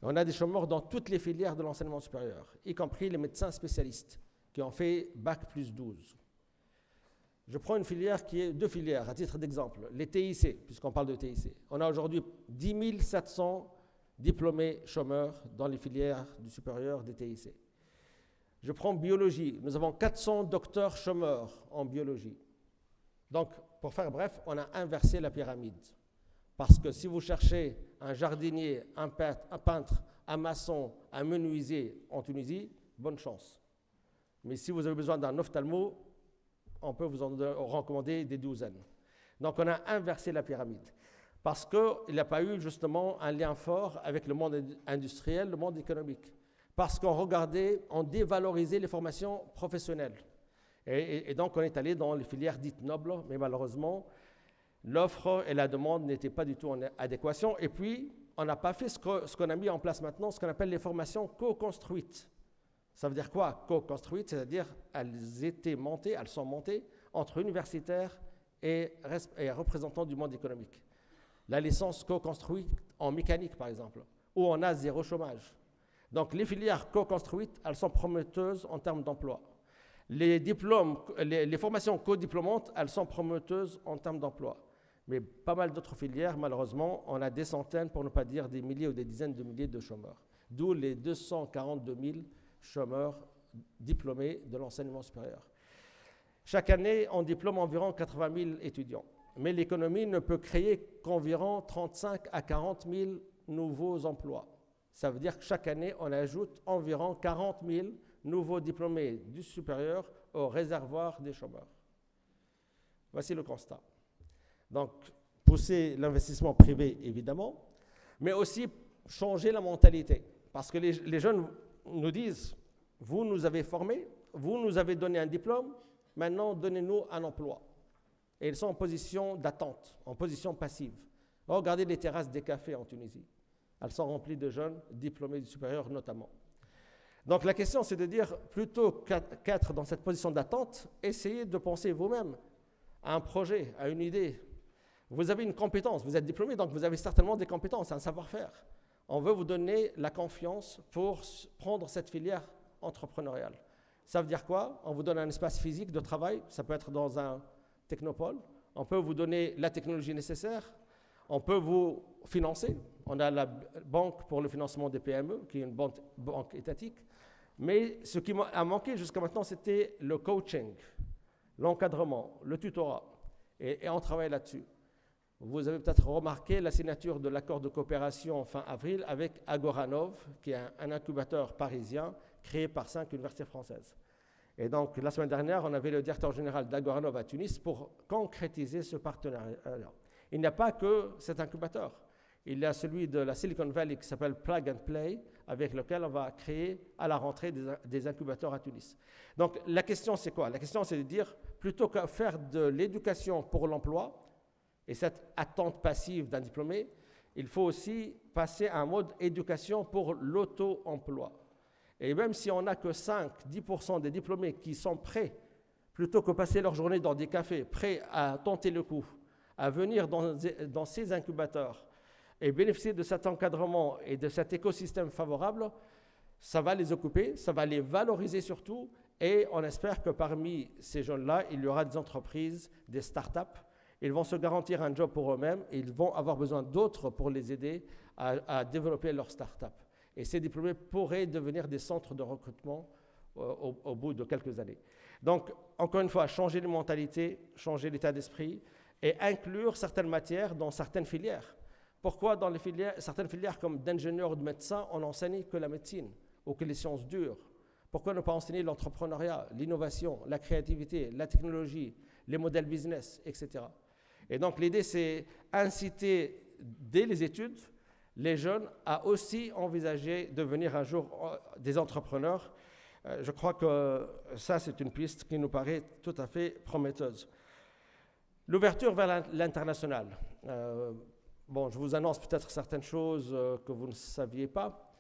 On a des chômeurs dans toutes les filières de l'enseignement supérieur, y compris les médecins spécialistes qui ont fait Bac plus 12. Je prends une filière qui est 2 filières, à titre d'exemple. Les TIC, puisqu'on parle de TIC. On a aujourd'hui 10 700 diplômés chômeurs dans les filières du supérieur des TIC. Je prends biologie. Nous avons 400 docteurs chômeurs en biologie. Donc, pour faire bref, on a inversé la pyramide. Parce que si vous cherchez un jardinier, un peintre, un maçon, un menuisier en Tunisie, bonne chance. Mais si vous avez besoin d'un ophtalmo, on peut vous en recommander des douzaines. Donc, on a inversé la pyramide. Parce qu'il n'y a pas eu justement un lien fort avec le monde industriel, le monde économique. Parce qu'on regardait, on dévalorisait les formations professionnelles. Et donc on est allé dans les filières dites nobles, mais malheureusement, l'offre et la demande n'étaient pas du tout en adéquation. Et puis, on n'a pas fait ce qu'on a mis en place maintenant, ce qu'on appelle les formations co-construites. Ça veut dire quoi, co-construites? C'est-à-dire elles étaient montées, elles sont montées entre universitaires et représentants du monde économique. La licence co-construite en mécanique, par exemple, où on a 0 chômage. Donc, les filières co-construites, elles sont prometteuses en termes d'emploi. Les formations co-diplômantes, elles sont prometteuses en termes d'emploi. Mais pas mal d'autres filières, malheureusement, on a des centaines, pour ne pas dire des milliers ou des dizaines de milliers de chômeurs. D'où les 242 000 chômeurs diplômés de l'enseignement supérieur. Chaque année, on diplôme environ 80 000 étudiants. Mais l'économie ne peut créer qu'environ 35 à 40 000 nouveaux emplois. Ça veut dire que chaque année, on ajoute environ 40 000 nouveaux diplômés du supérieur au réservoir des chômeurs. Voici le constat. Donc, pousser l'investissement privé, évidemment, mais aussi changer la mentalité. Parce que les jeunes nous disent, vous nous avez formés, vous nous avez donné un diplôme, maintenant donnez-nous un emploi. Et ils sont en position d'attente, en position passive. Regardez les terrasses des cafés en Tunisie. Elles sont remplies de jeunes diplômés du supérieur notamment. Donc la question, c'est de dire, plutôt qu'être dans cette position d'attente, essayez de penser vous-même à un projet, à une idée. Vous avez une compétence, vous êtes diplômé, donc vous avez certainement des compétences, un savoir-faire. On veut vous donner la confiance pour prendre cette filière entrepreneuriale. Ça veut dire quoi? On vous donne un espace physique de travail, ça peut être dans un technopole. On peut vous donner la technologie nécessaire. On peut vous financer. On a la banque pour le financement des PME, qui est une banque étatique. Mais ce qui a manqué jusqu'à maintenant, c'était le coaching, l'encadrement, le tutorat. Et on travaille là-dessus. Vous avez peut-être remarqué la signature de l'accord de coopération fin avril avec Agoranov, qui est un incubateur parisien créé par 5 universités françaises. Et donc, la semaine dernière, on avait le directeur général d'Agoranov à Tunis pour concrétiser ce partenariat. Il n'y a pas que cet incubateur. Il y a celui de la Silicon Valley qui s'appelle Plug and Play, avec lequel on va créer à la rentrée des incubateurs à Tunis. Donc, la question, c'est quoi? La question, c'est de dire, plutôt que faire de l'éducation pour l'emploi, et cette attente passive d'un diplômé, il faut aussi passer à un mode éducation pour l'auto-emploi. Et même si on n'a que 5-10% des diplômés qui sont prêts, plutôt que passer leur journée dans des cafés, prêts à tenter le coup, à venir dans ces incubateurs et bénéficier de cet encadrement et de cet écosystème favorable, ça va les occuper, ça va les valoriser surtout, et on espère que parmi ces jeunes-là, il y aura des entreprises, des start-up. Ils vont se garantir un job pour eux-mêmes et ils vont avoir besoin d'autres pour les aider à développer leur start-up. Et ces diplômés pourraient devenir des centres de recrutement au bout de quelques années. Donc, encore une fois, changer les mentalités, changer l'état d'esprit et inclure certaines matières dans certaines filières. Pourquoi dans certaines filières comme d'ingénieurs ou de médecins, on n'enseigne que la médecine ou que les sciences dures? Pourquoi ne pas enseigner l'entrepreneuriat, l'innovation, la créativité, la technologie, les modèles business, etc. Et donc l'idée, c'est inciter dès les études les jeunes à aussi envisager de devenir un jour des entrepreneurs. Je crois que ça, c'est une piste qui nous paraît tout à fait prometteuse. L'ouverture vers l'international. Bon, je vous annonce peut-être certaines choses que vous ne saviez pas.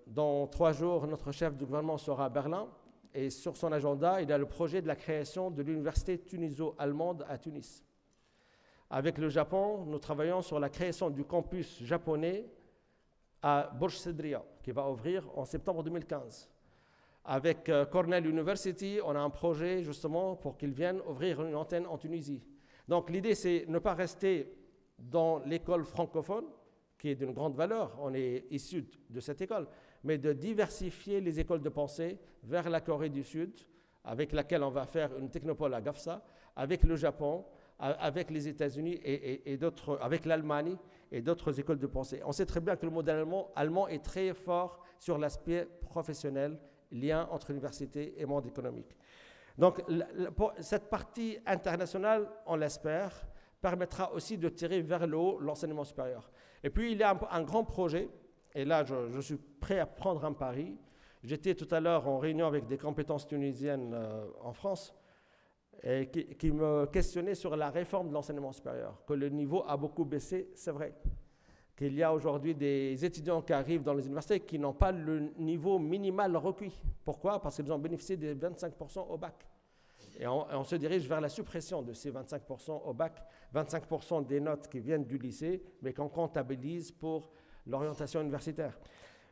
Dans 3 jours, notre chef du gouvernement sera à Berlin. Et sur son agenda, il y a le projet de la création de l'université tuniso-allemande à Tunis. Avec le Japon, nous travaillons sur la création du campus japonais à Burj Sedria, qui va ouvrir en septembre 2015. Avec Cornell University, on a un projet justement pour qu'ils viennent ouvrir une antenne en Tunisie. Donc l'idée, c'est ne pas rester dans l'école francophone, qui est d'une grande valeur, on est issu de cette école, mais de diversifier les écoles de pensée vers la Corée du Sud, avec laquelle on va faire une technopole à Gafsa, avec le Japon, avec les États-Unis et d'autres, avec l'Allemagne et d'autres écoles de pensée. On sait très bien que le modèle allemand est très fort sur l'aspect professionnel, lien entre université et monde économique. Donc cette partie internationale, on l'espère, permettra aussi de tirer vers le haut l'enseignement supérieur. Et puis il y a un grand projet, et là je suis prêt à prendre un pari. J'étais tout à l'heure en réunion avec des compétences tunisiennes en France, et qui me questionnaient sur la réforme de l'enseignement supérieur, que le niveau a beaucoup baissé, c'est vrai. Qu'il y a aujourd'hui des étudiants qui arrivent dans les universités qui n'ont pas le niveau minimal requis. Pourquoi? Parce qu'ils ont bénéficié des 25% au bac. Et on se dirige vers la suppression de ces 25% au bac, 25% des notes qui viennent du lycée, mais qu'on comptabilise pour l'orientation universitaire.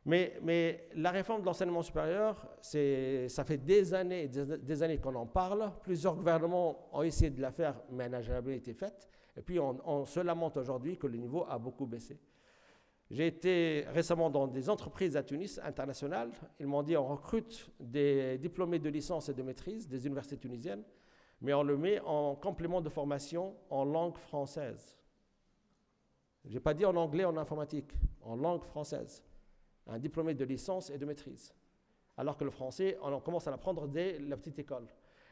Mais la réforme de l'enseignement supérieur, ça fait des années qu'on en parle. Plusieurs gouvernements ont essayé de la faire, mais elle n'a jamais été faite. Et puis on se lamente aujourd'hui que le niveau a beaucoup baissé. J'ai été récemment dans des entreprises à Tunis, internationales. Ils m'ont dit on recrute des diplômés de licence et de maîtrise des universités tunisiennes, mais on le met en complément de formation en langue française. Je n'ai pas dit en anglais, en informatique, en langue française. Un diplômé de licence et de maîtrise. Alors que le français, on commence à l'apprendre dès la petite école.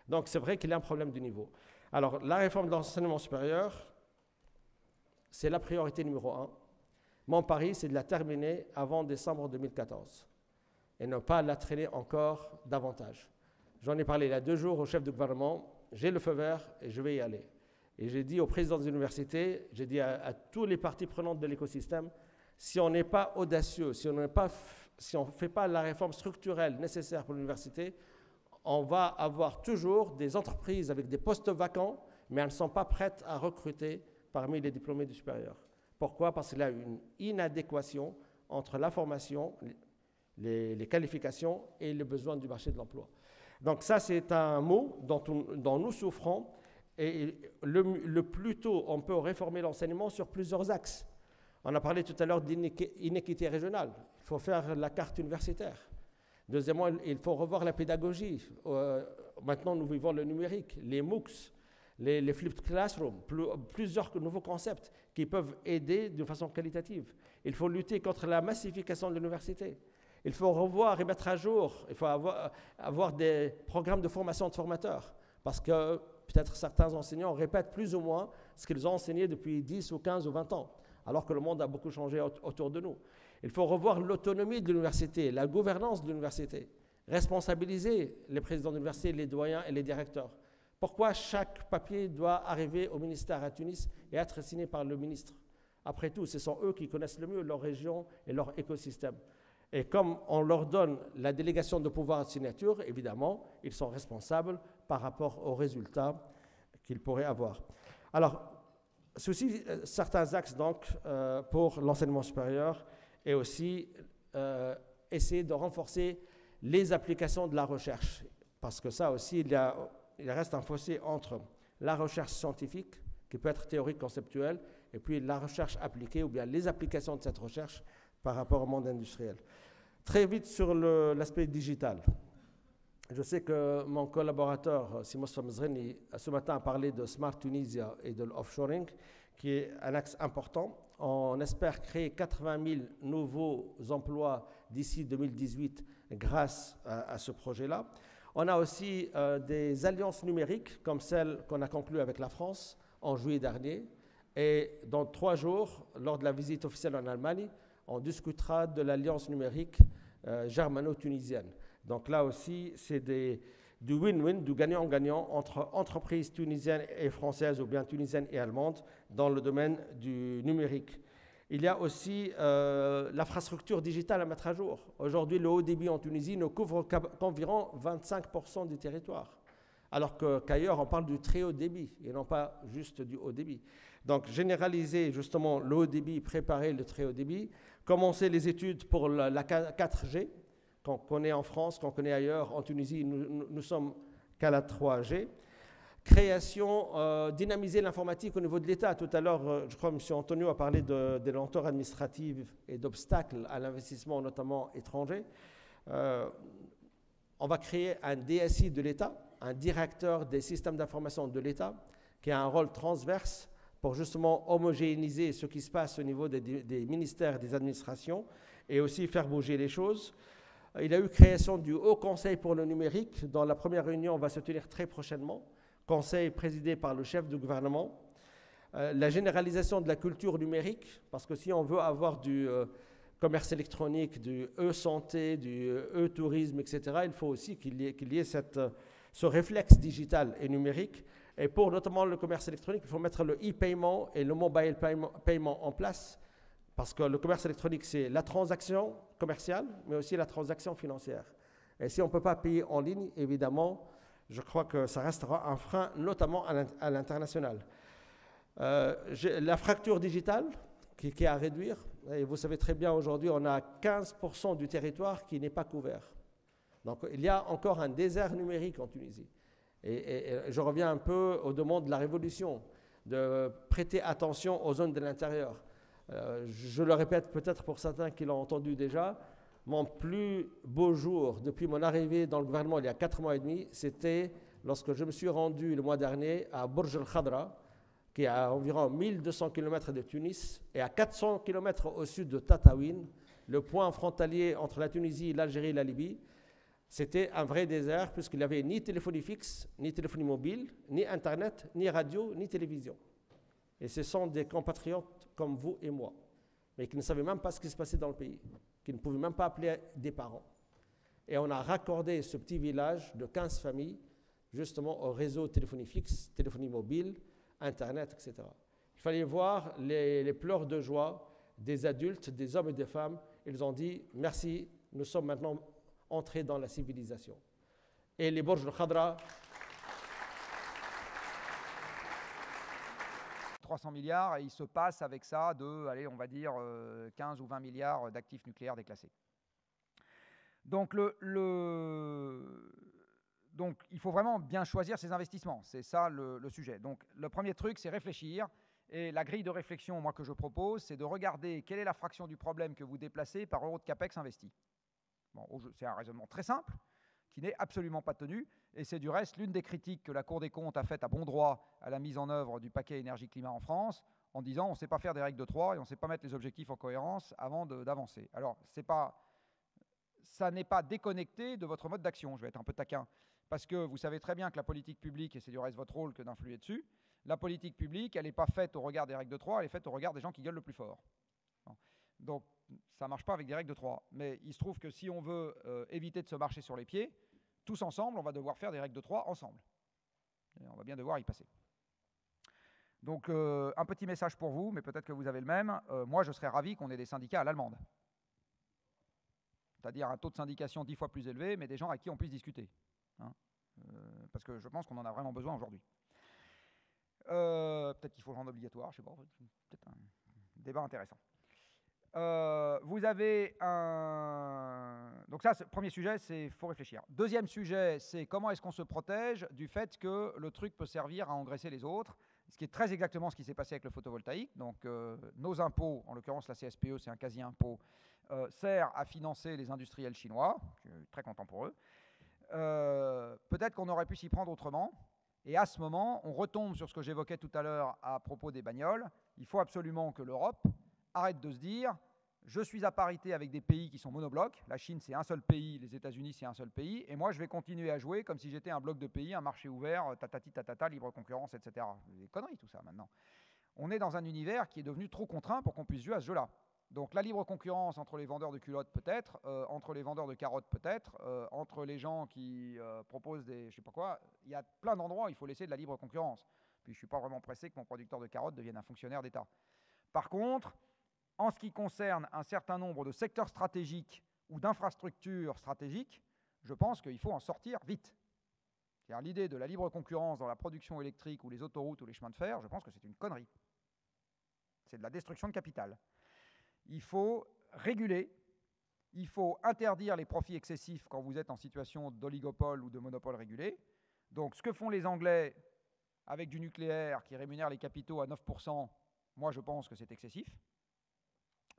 Donc c'est vrai qu'il y a un problème de niveau. Alors la réforme de l'enseignement supérieur, c'est la priorité numéro 1. Mon pari, c'est de la terminer avant décembre 2014 et ne pas la traîner encore davantage. J'en ai parlé il y a 2 jours au chef de gouvernement, j'ai le feu vert et je vais y aller. Et j'ai dit au président des universités, j'ai dit à tous les parties prenantes de l'écosystème, si on n'est pas audacieux, si on ne fait pas la réforme structurelle nécessaire pour l'université, on va avoir toujours des entreprises avec des postes vacants, mais elles ne sont pas prêtes à recruter parmi les diplômés du supérieur. Pourquoi? Parce qu'il y a une inadéquation entre la formation, les qualifications et les besoins du marché de l'emploi. Donc ça, c'est un mot dont nous souffrons. Et le plus tôt, on peut réformer l'enseignement sur plusieurs axes. On a parlé tout à l'heure d'inéquité régionale. Il faut faire la carte universitaire. Deuxièmement, il faut revoir la pédagogie. Maintenant, nous vivons le numérique, les MOOCs, les flipped classrooms, plusieurs nouveaux concepts qui peuvent aider de façon qualitative. Il faut lutter contre la massification de l'université. Il faut revoir et mettre à jour, il faut avoir des programmes de formation de formateurs, parce que peut-être certains enseignants répètent plus ou moins ce qu'ils ont enseigné depuis 10 ou 15 ou 20 ans, alors que le monde a beaucoup changé autour de nous. Il faut revoir l'autonomie de l'université, la gouvernance de l'université, responsabiliser les présidents d'université, les doyens et les directeurs. Pourquoi chaque papier doit arriver au ministère à Tunis et être signé par le ministre? Après tout, ce sont eux qui connaissent le mieux leur région et leur écosystème. Et comme on leur donne la délégation de pouvoir de signature, évidemment, ils sont responsables par rapport aux résultats qu'ils pourraient avoir. Alors, ceci, certains axes donc pour l'enseignement supérieur et aussi essayer de renforcer les applications de la recherche. Parce que ça aussi, il reste un fossé entre la recherche scientifique, qui peut être théorique, conceptuelle, et puis la recherche appliquée, ou bien les applications de cette recherche par rapport au monde industriel. Très vite sur l'aspect digital. Je sais que mon collaborateur, Simos Famzreni, ce matin a parlé de Smart Tunisia et de l'offshoring, qui est un axe important. On espère créer 80 000 nouveaux emplois d'ici 2018 grâce à ce projet-là. On a aussi des alliances numériques, comme celle qu'on a conclue avec la France en juillet dernier. Et dans 3 jours, lors de la visite officielle en Allemagne, on discutera de l'alliance numérique germano-tunisienne. Donc là aussi, c'est du win-win, du gagnant-gagnant entre entreprises tunisiennes et françaises ou bien tunisiennes et allemandes dans le domaine du numérique. Il y a aussi l'infrastructure digitale à mettre à jour. Aujourd'hui, le haut débit en Tunisie ne couvre qu'environ 25% du territoire, alors qu'ailleurs, on parle du très haut débit et non pas juste du haut débit. Donc, généraliser justement le haut débit, préparer le très haut débit, commencer les études pour la 4G, qu'on connaît en France, qu'on connaît ailleurs. En Tunisie, nous sommes qu'à la 3G. Création, dynamiser l'informatique au niveau de l'État. Tout à l'heure, je crois que M. Antonio a parlé des lenteurs administratives et d'obstacles à l'investissement, notamment étranger. On va créer un DSI de l'État, un directeur des systèmes d'information de l'État, qui a un rôle transverse pour justement homogénéiser ce qui se passe au niveau des ministères, des administrations, et aussi faire bouger les choses. Il y a eu création du Haut Conseil pour le numérique, dont la première réunion va se tenir très prochainement. Conseil présidé par le chef du gouvernement. La généralisation de la culture numérique, parce que si on veut avoir du commerce électronique, du e-santé, du e-tourisme, etc., il faut aussi qu'il y ait ce réflexe digital et numérique. Et pour notamment le commerce électronique, il faut mettre le e-paiement et le mobile payment en place, parce que le commerce électronique, c'est la transaction commerciale, mais aussi la transaction financière. Et si on ne peut pas payer en ligne, évidemment, je crois que ça restera un frein, notamment à l'international. La fracture digitale, qui est à réduire, et vous savez très bien, aujourd'hui, on a 15% du territoire qui n'est pas couvert. Donc, il y a encore un désert numérique en Tunisie. Et je reviens un peu aux demandes de la révolution, de prêter attention aux zones de l'intérieur. Je le répète peut-être pour certains qui l'ont entendu déjà, mon plus beau jour depuis mon arrivée dans le gouvernement il y a 4 mois et demi, c'était lorsque je me suis rendu le mois dernier à Burj al-Khadra, qui est à environ 1200 km de Tunis et à 400 km au sud de Tataouine, le point frontalier entre la Tunisie, l'Algérie et la Libye. C'était un vrai désert puisqu'il n'y avait ni téléphonie fixe, ni téléphonie mobile, ni Internet, ni radio, ni télévision. Et ce sont des compatriotes comme vous et moi, mais qui ne savaient même pas ce qui se passait dans le pays, qui ne pouvaient même pas appeler des parents. Et on a raccordé ce petit village de 15 familles justement au réseau téléphonie fixe, téléphonie mobile, Internet, etc. Il fallait voir les pleurs de joie des adultes, des hommes et des femmes. Ils ont dit « Merci, nous sommes maintenant entrés dans la civilisation ». Et les Burj al-Khadra... 300 milliards, et il se passe avec ça de, allez, on va dire 15 ou 20 milliards d'actifs nucléaires déclassés. Donc, donc il faut vraiment bien choisir ses investissements, c'est ça le sujet. Donc le premier truc, c'est réfléchir, et la grille de réflexion, moi, que je propose, c'est de regarder quelle est la fraction du problème que vous déplacez par euro de CAPEX investi. Bon, c'est un raisonnement très simple, qui n'est absolument pas tenu, et c'est du reste l'une des critiques que la Cour des comptes a faites à bon droit à la mise en œuvre du paquet énergie-climat en France, en disant on ne sait pas faire des règles de 3 et on ne sait pas mettre les objectifs en cohérence avant d'avancer. Alors, ça n'est pas déconnecté de votre mode d'action, je vais être un peu taquin, parce que vous savez très bien que la politique publique, et c'est du reste votre rôle que d'influer dessus, la politique publique, elle n'est pas faite au regard des règles de 3, elle est faite au regard des gens qui gueulent le plus fort. Donc, ça ne marche pas avec des règles de 3. Mais il se trouve que si on veut éviter de se marcher sur les pieds, tous ensemble, on va devoir faire des règles de 3 ensemble. Et on va bien devoir y passer. Donc, un petit message pour vous, mais peut-être que vous avez le même. Moi, je serais ravi qu'on ait des syndicats à l'allemande. C'est-à-dire un taux de syndication 10 fois plus élevé, mais des gens à qui on puisse discuter. Hein, parce que je pense qu'on en a vraiment besoin aujourd'hui. Peut-être qu'il faut le rendre obligatoire, je sais pas. Peut-être un débat intéressant. Vous avez un... Donc ça, premier sujet, c'est il faut réfléchir. Deuxième sujet, c'est comment est-ce qu'on se protège du fait que le truc peut servir à engraisser les autres, ce qui est très exactement ce qui s'est passé avec le photovoltaïque. Donc nos impôts, en l'occurrence la CSPE, c'est un quasi-impôt, sert à financer les industriels chinois. Je suis très content pour eux. Peut-être qu'on aurait pu s'y prendre autrement. Et à ce moment, on retombe sur ce que j'évoquais tout à l'heure à propos des bagnoles. Il faut absolument que l'Europe arrête de se dire je suis à parité avec des pays qui sont monoblocs. La Chine, c'est un seul pays, les États-Unis, c'est un seul pays, et moi, je vais continuer à jouer comme si j'étais un bloc de pays, un marché ouvert, tatati tatata, libre concurrence, etc. C'est des conneries tout ça maintenant. On est dans un univers qui est devenu trop contraint pour qu'on puisse jouer à ce jeu-là. Donc la libre concurrence entre les vendeurs de culottes peut-être, entre les vendeurs de carottes peut-être, entre les gens qui proposent des je sais pas quoi, il y a plein d'endroits où il faut laisser de la libre concurrence. Puis je ne suis pas vraiment pressé que mon producteur de carottes devienne un fonctionnaire d'État. Par contre, en ce qui concerne un certain nombre de secteurs stratégiques ou d'infrastructures stratégiques, je pense qu'il faut en sortir vite. C'est-à-dire l'idée de la libre concurrence dans la production électrique ou les autoroutes ou les chemins de fer, je pense que c'est une connerie. C'est de la destruction de capital. Il faut réguler, il faut interdire les profits excessifs quand vous êtes en situation d'oligopole ou de monopole régulé. Donc ce que font les Anglais avec du nucléaire qui rémunère les capitaux à 9%, moi je pense que c'est excessif.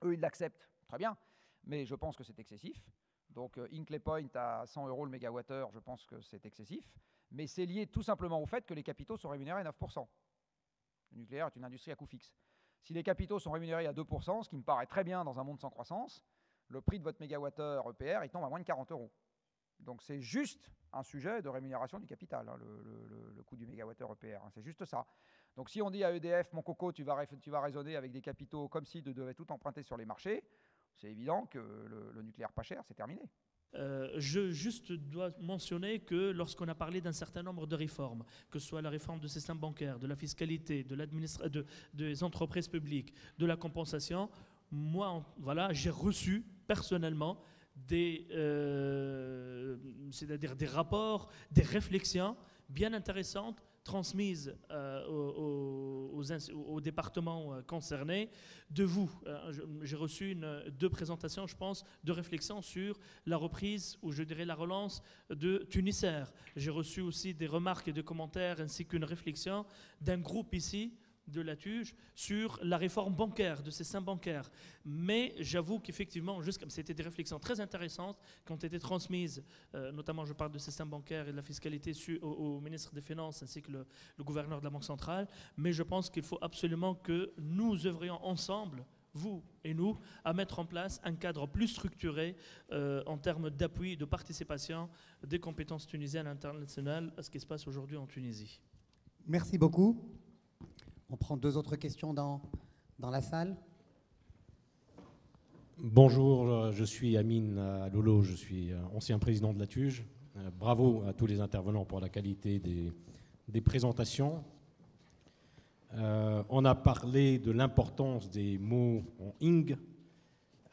Eux, ils l'acceptent, très bien, mais je pense que c'est excessif. Donc Hinkley Point à 100 € le mégawattheure, je pense que c'est excessif. Mais c'est lié tout simplement au fait que les capitaux sont rémunérés à 9%. Le nucléaire est une industrie à coût fixe. Si les capitaux sont rémunérés à 2%, ce qui me paraît très bien dans un monde sans croissance, le prix de votre mégawattheure EPR, il tombe à moins de 40 €. Donc c'est juste un sujet de rémunération du capital, hein, le coût du mégawattheure EPR, hein, c'est juste ça. Donc si on dit à EDF, mon coco, tu vas raisonner avec des capitaux comme si tu devais tout emprunter sur les marchés, c'est évident que le nucléaire pas cher, c'est terminé. Je juste dois mentionner que lorsqu'on a parlé d'un certain nombre de réformes, que ce soit la réforme du système bancaire, de la fiscalité, des entreprises publiques, de la compensation, moi, voilà, j'ai reçu personnellement c'est-à-dire des rapports, des réflexions bien intéressantes transmises aux départements concernés de vous. J'ai reçu 2 présentations, je pense, de réflexions sur la reprise, ou je dirais la relance de Tunisair. J'ai reçu aussi des remarques et des commentaires, ainsi qu'une réflexion d'un groupe ici, de la TUJ, sur la réforme bancaire, de système bancaire. Mais j'avoue qu'effectivement, c'était des réflexions très intéressantes qui ont été transmises, notamment je parle du système bancaire et de la fiscalité au ministre des Finances ainsi que le gouverneur de la Banque centrale. Mais je pense qu'il faut absolument que nous œuvrions ensemble, vous et nous, à mettre en place un cadre plus structuré en termes d'appui, de participation des compétences tunisiennes internationales à ce qui se passe aujourd'hui en Tunisie. Merci beaucoup. On prend 2 autres questions dans la salle. Bonjour, je suis Amine Lolo, je suis ancien président de la TUJ. Bravo à tous les intervenants pour la qualité des présentations. On a parlé de l'importance des mots en ing.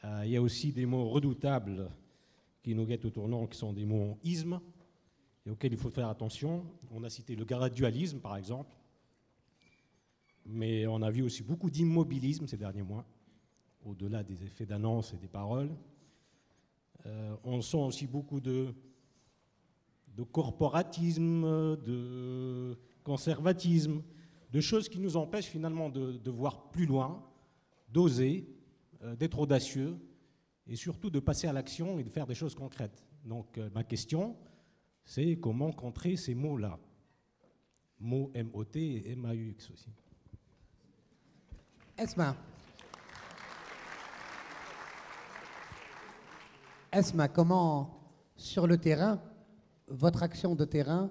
Il y a aussi des mots redoutables qui nous guettent au tournant, qui sont des mots en isme, et auxquels il faut faire attention. On a cité le gradualisme, par exemple. Mais on a vu aussi beaucoup d'immobilisme ces derniers mois, au-delà des effets d'annonce et des paroles. On sent aussi beaucoup de corporatisme, de conservatisme, de choses qui nous empêchent finalement de voir plus loin, d'oser, d'être audacieux et surtout de passer à l'action et de faire des choses concrètes. Donc ma question, c'est comment contrer ces mots-là. Mots M-O-T et M-A-U-X aussi. Esma, comment, sur le terrain, votre action de terrain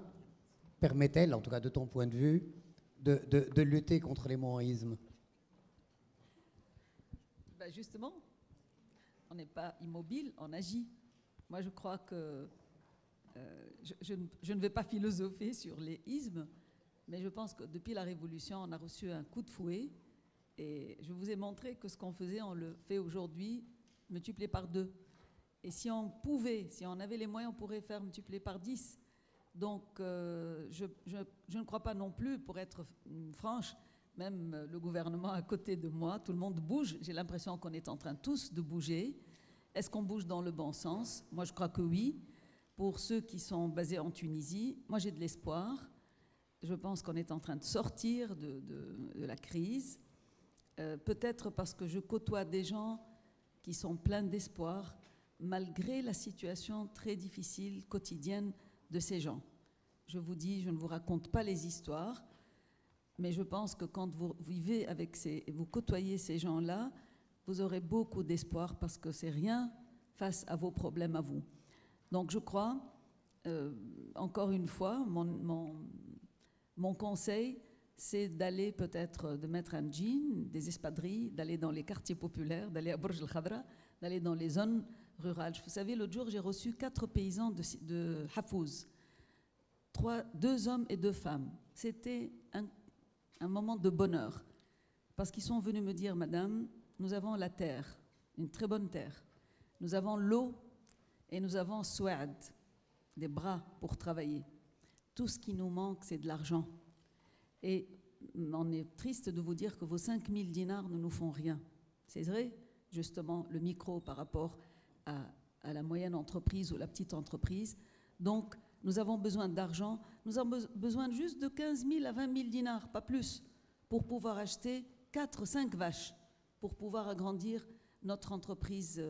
permet-elle, en tout cas de ton point de vue, de lutter contre les mots-ismes? Ben justement, on n'est pas immobile, on agit. Moi, je crois que je ne vais pas philosopher sur les ismes, mais je pense que depuis la Révolution, on a reçu un coup de fouet. Et je vous ai montré que ce qu'on faisait, on le fait aujourd'hui multiplié par 2. Et si on pouvait, si on avait les moyens, on pourrait faire multiplié par 10. Donc, je ne crois pas non plus, pour être franche, même le gouvernement à côté de moi, tout le monde bouge. J'ai l'impression qu'on est en train tous de bouger. Est-ce qu'on bouge dans le bon sens? Moi, je crois que oui. Pour ceux qui sont basés en Tunisie, moi, j'ai de l'espoir. Je pense qu'on est en train de sortir de la crise. Peut-être parce que je côtoie des gens qui sont pleins d'espoir, malgré la situation très difficile, quotidienne de ces gens. Je vous dis, je ne vous raconte pas les histoires, mais je pense que quand vous vivez avec vous côtoyez ces gens-là, vous aurez beaucoup d'espoir parce que c'est rien face à vos problèmes à vous. Donc je crois, encore une fois, mon conseil, c'est d'aller peut-être, de mettre un jean, des espadrilles, d'aller dans les quartiers populaires, d'aller à Burj al-Khadra, d'aller dans les zones rurales. Vous savez, l'autre jour, j'ai reçu 4 paysans de Hafouz, 2 hommes et 2 femmes. C'était un moment de bonheur, parce qu'ils sont venus me dire, Madame, nous avons la terre, une très bonne terre. Nous avons l'eau et nous avons Souad, des bras pour travailler. Tout ce qui nous manque, c'est de l'argent. Et on est triste de vous dire que vos 5000 dinars ne nous font rien. C'est vrai, justement, le micro par rapport à la moyenne entreprise ou la petite entreprise. Donc, nous avons besoin d'argent. Nous avons besoin juste de 15 000 à 20 000 dinars, pas plus, pour pouvoir acheter 4 ou 5 vaches, pour pouvoir agrandir notre entreprise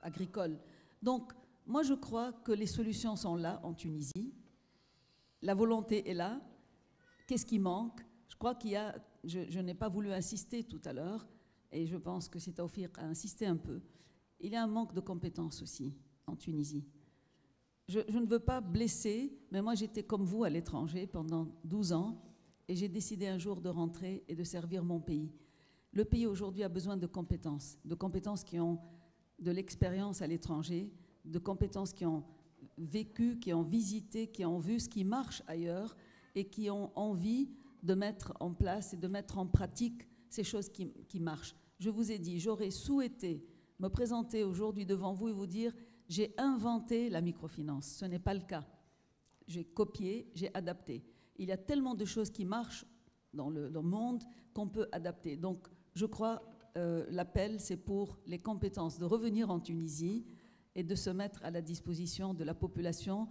agricole. Donc, moi, je crois que les solutions sont là, en Tunisie. La volonté est là. Qu'est-ce qui manque? Je crois qu'il y a... Je n'ai pas voulu insister tout à l'heure, et je pense que c'est Taoufik a insisté un peu. Il y a un manque de compétences aussi, en Tunisie. Je ne veux pas blesser, mais moi, j'étais comme vous à l'étranger pendant 12 ans, et j'ai décidé un jour de rentrer et de servir mon pays. Le pays aujourd'hui a besoin de compétences qui ont de l'expérience à l'étranger, de compétences qui ont vécu, qui ont visité, qui ont vu ce qui marche ailleurs et qui ont envie de mettre en place et de mettre en pratique ces choses qui marchent. Je vous ai dit, j'aurais souhaité me présenter aujourd'hui devant vous et vous dire « j'ai inventé la microfinance ». Ce n'est pas le cas. J'ai copié, j'ai adapté. Il y a tellement de choses qui marchent dans le monde qu'on peut adapter. Donc, je crois l'appel, c'est pour les compétences de revenir en Tunisie et de se mettre à la disposition de la population,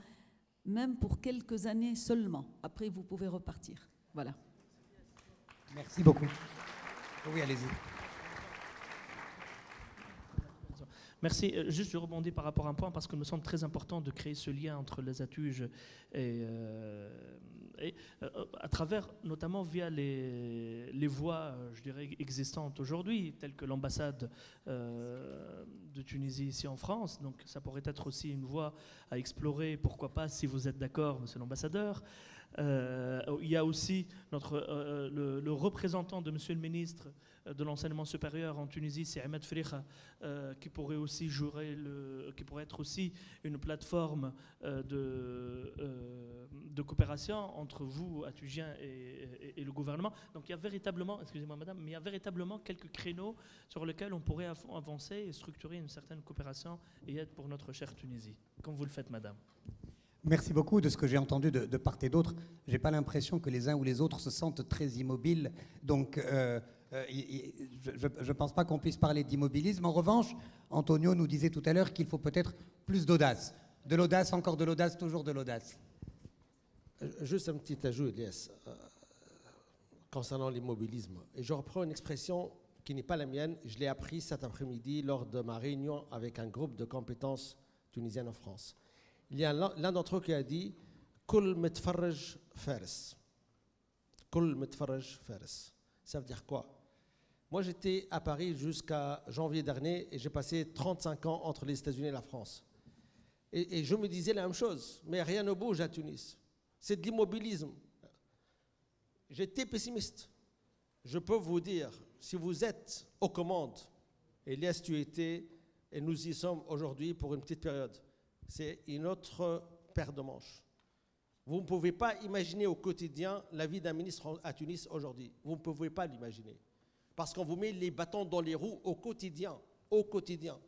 même pour quelques années seulement. Après, vous pouvez repartir. Voilà. Merci beaucoup. Oui, allez-y. Merci. Juste, je rebondis par rapport à un point parce qu'il me semble très important de créer ce lien entre les ATUJ et à travers, notamment via les voies, je dirais, existantes aujourd'hui, telles que l'ambassade de Tunisie ici en France. Donc, ça pourrait être aussi une voie à explorer, pourquoi pas, si vous êtes d'accord, monsieur l'ambassadeur. Il y a aussi le représentant de monsieur le ministre de l'enseignement supérieur en Tunisie, c'est Ahmed Frikha, qui pourrait aussi qui pourrait être aussi une plateforme de coopération entre vous, Atugiens, et le gouvernement. Donc il y a véritablement, excusez-moi madame, mais il y a véritablement quelques créneaux sur lesquels on pourrait avancer et structurer une certaine coopération et aide pour notre chère Tunisie, comme vous le faites madame. Merci beaucoup. De ce que j'ai entendu de part et d'autre, je n'ai pas l'impression que les uns ou les autres se sentent très immobiles. Donc, je ne pense pas qu'on puisse parler d'immobilisme. En revanche, Antonio nous disait tout à l'heure qu'il faut peut-être plus d'audace. De l'audace, encore de l'audace, toujours de l'audace. Juste un petit ajout, Elias, concernant l'immobilisme. Et je reprends une expression qui n'est pas la mienne. Je l'ai appris cet après-midi lors de ma réunion avec un groupe de compétences tunisiennes en France. Il y a l'un d'entre eux qui a dit « Kul mitfarraj fares ». « Kul mitfarraj fares ». Ça veut dire quoi? Moi, j'étais à Paris jusqu'à janvier dernier et j'ai passé 35 ans entre les États-Unis et la France. Et je me disais la même chose, mais rien ne bouge à Tunis. C'est de l'immobilisme. J'étais pessimiste. Je peux vous dire, si vous êtes aux commandes, Elias, tu étais, et nous y sommes aujourd'hui pour une petite période, c'est une autre paire de manches. Vous ne pouvez pas imaginer au quotidien la vie d'un ministre à Tunis aujourd'hui. Vous ne pouvez pas l'imaginer. Parce qu'on vous met les bâtons dans les roues au quotidien. Au quotidien.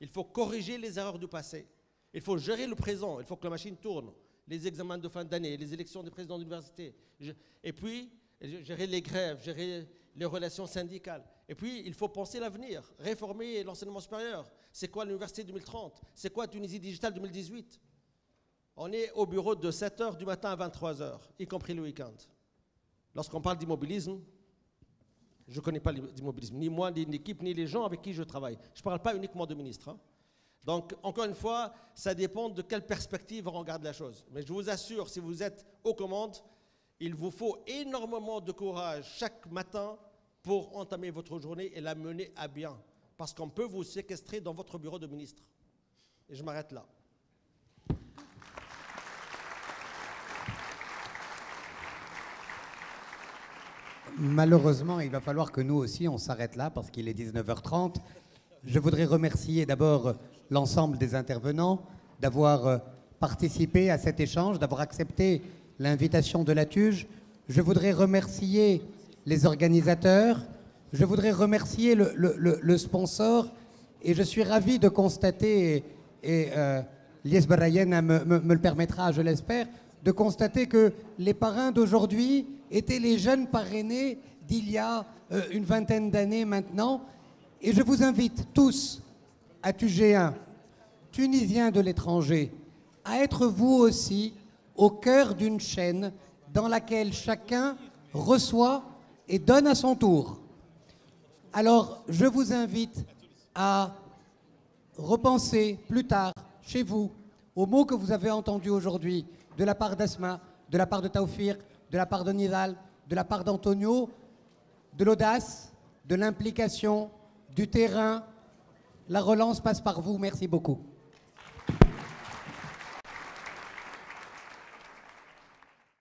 Il faut corriger les erreurs du passé. Il faut gérer le présent. Il faut que la machine tourne. Les examens de fin d'année, les élections des présidents d'université. Et puis, gérer les grèves, gérer les relations syndicales. Et puis, il faut penser l'avenir, réformer l'enseignement supérieur. C'est quoi l'université 2030? C'est quoi Tunisie Digitale 2018? On est au bureau de 7h du matin à 23h, y compris le week-end. Lorsqu'on parle d'immobilisme, je ne connais pas l'immobilisme, ni moi, ni l'équipe, ni les gens avec qui je travaille. Je ne parle pas uniquement de ministres. Donc, encore une fois, ça dépend de quelle perspective on regarde la chose. Mais je vous assure, si vous êtes aux commandes, il vous faut énormément de courage chaque matin pour entamer votre journée et la mener à bien. Parce qu'on peut vous séquestrer dans votre bureau de ministre. Et je m'arrête là. Malheureusement, il va falloir que nous aussi, on s'arrête là parce qu'il est 19h30. Je voudrais remercier d'abord l'ensemble des intervenants d'avoir participé à cet échange, d'avoir accepté l'invitation de la TUJ. Je voudrais remercier les organisateurs. Je voudrais remercier le sponsor. Et je suis ravi de constater, et Lies Barayen me le permettra, je l'espère, de constater que les parrains d'aujourd'hui étaient les jeunes parrainés d'il y a une vingtaine d'années maintenant. Et je vous invite tous, ATUGéens, Tunisiens de l'étranger, à être vous aussi au cœur d'une chaîne dans laquelle chacun reçoit et donne à son tour. Alors, je vous invite à repenser plus tard, chez vous, aux mots que vous avez entendus aujourd'hui, de la part d'Asma, de la part de Taoufir, de la part de Nidal, de la part d'Antonio, de l'audace, de l'implication, du terrain. La relance passe par vous. Merci beaucoup.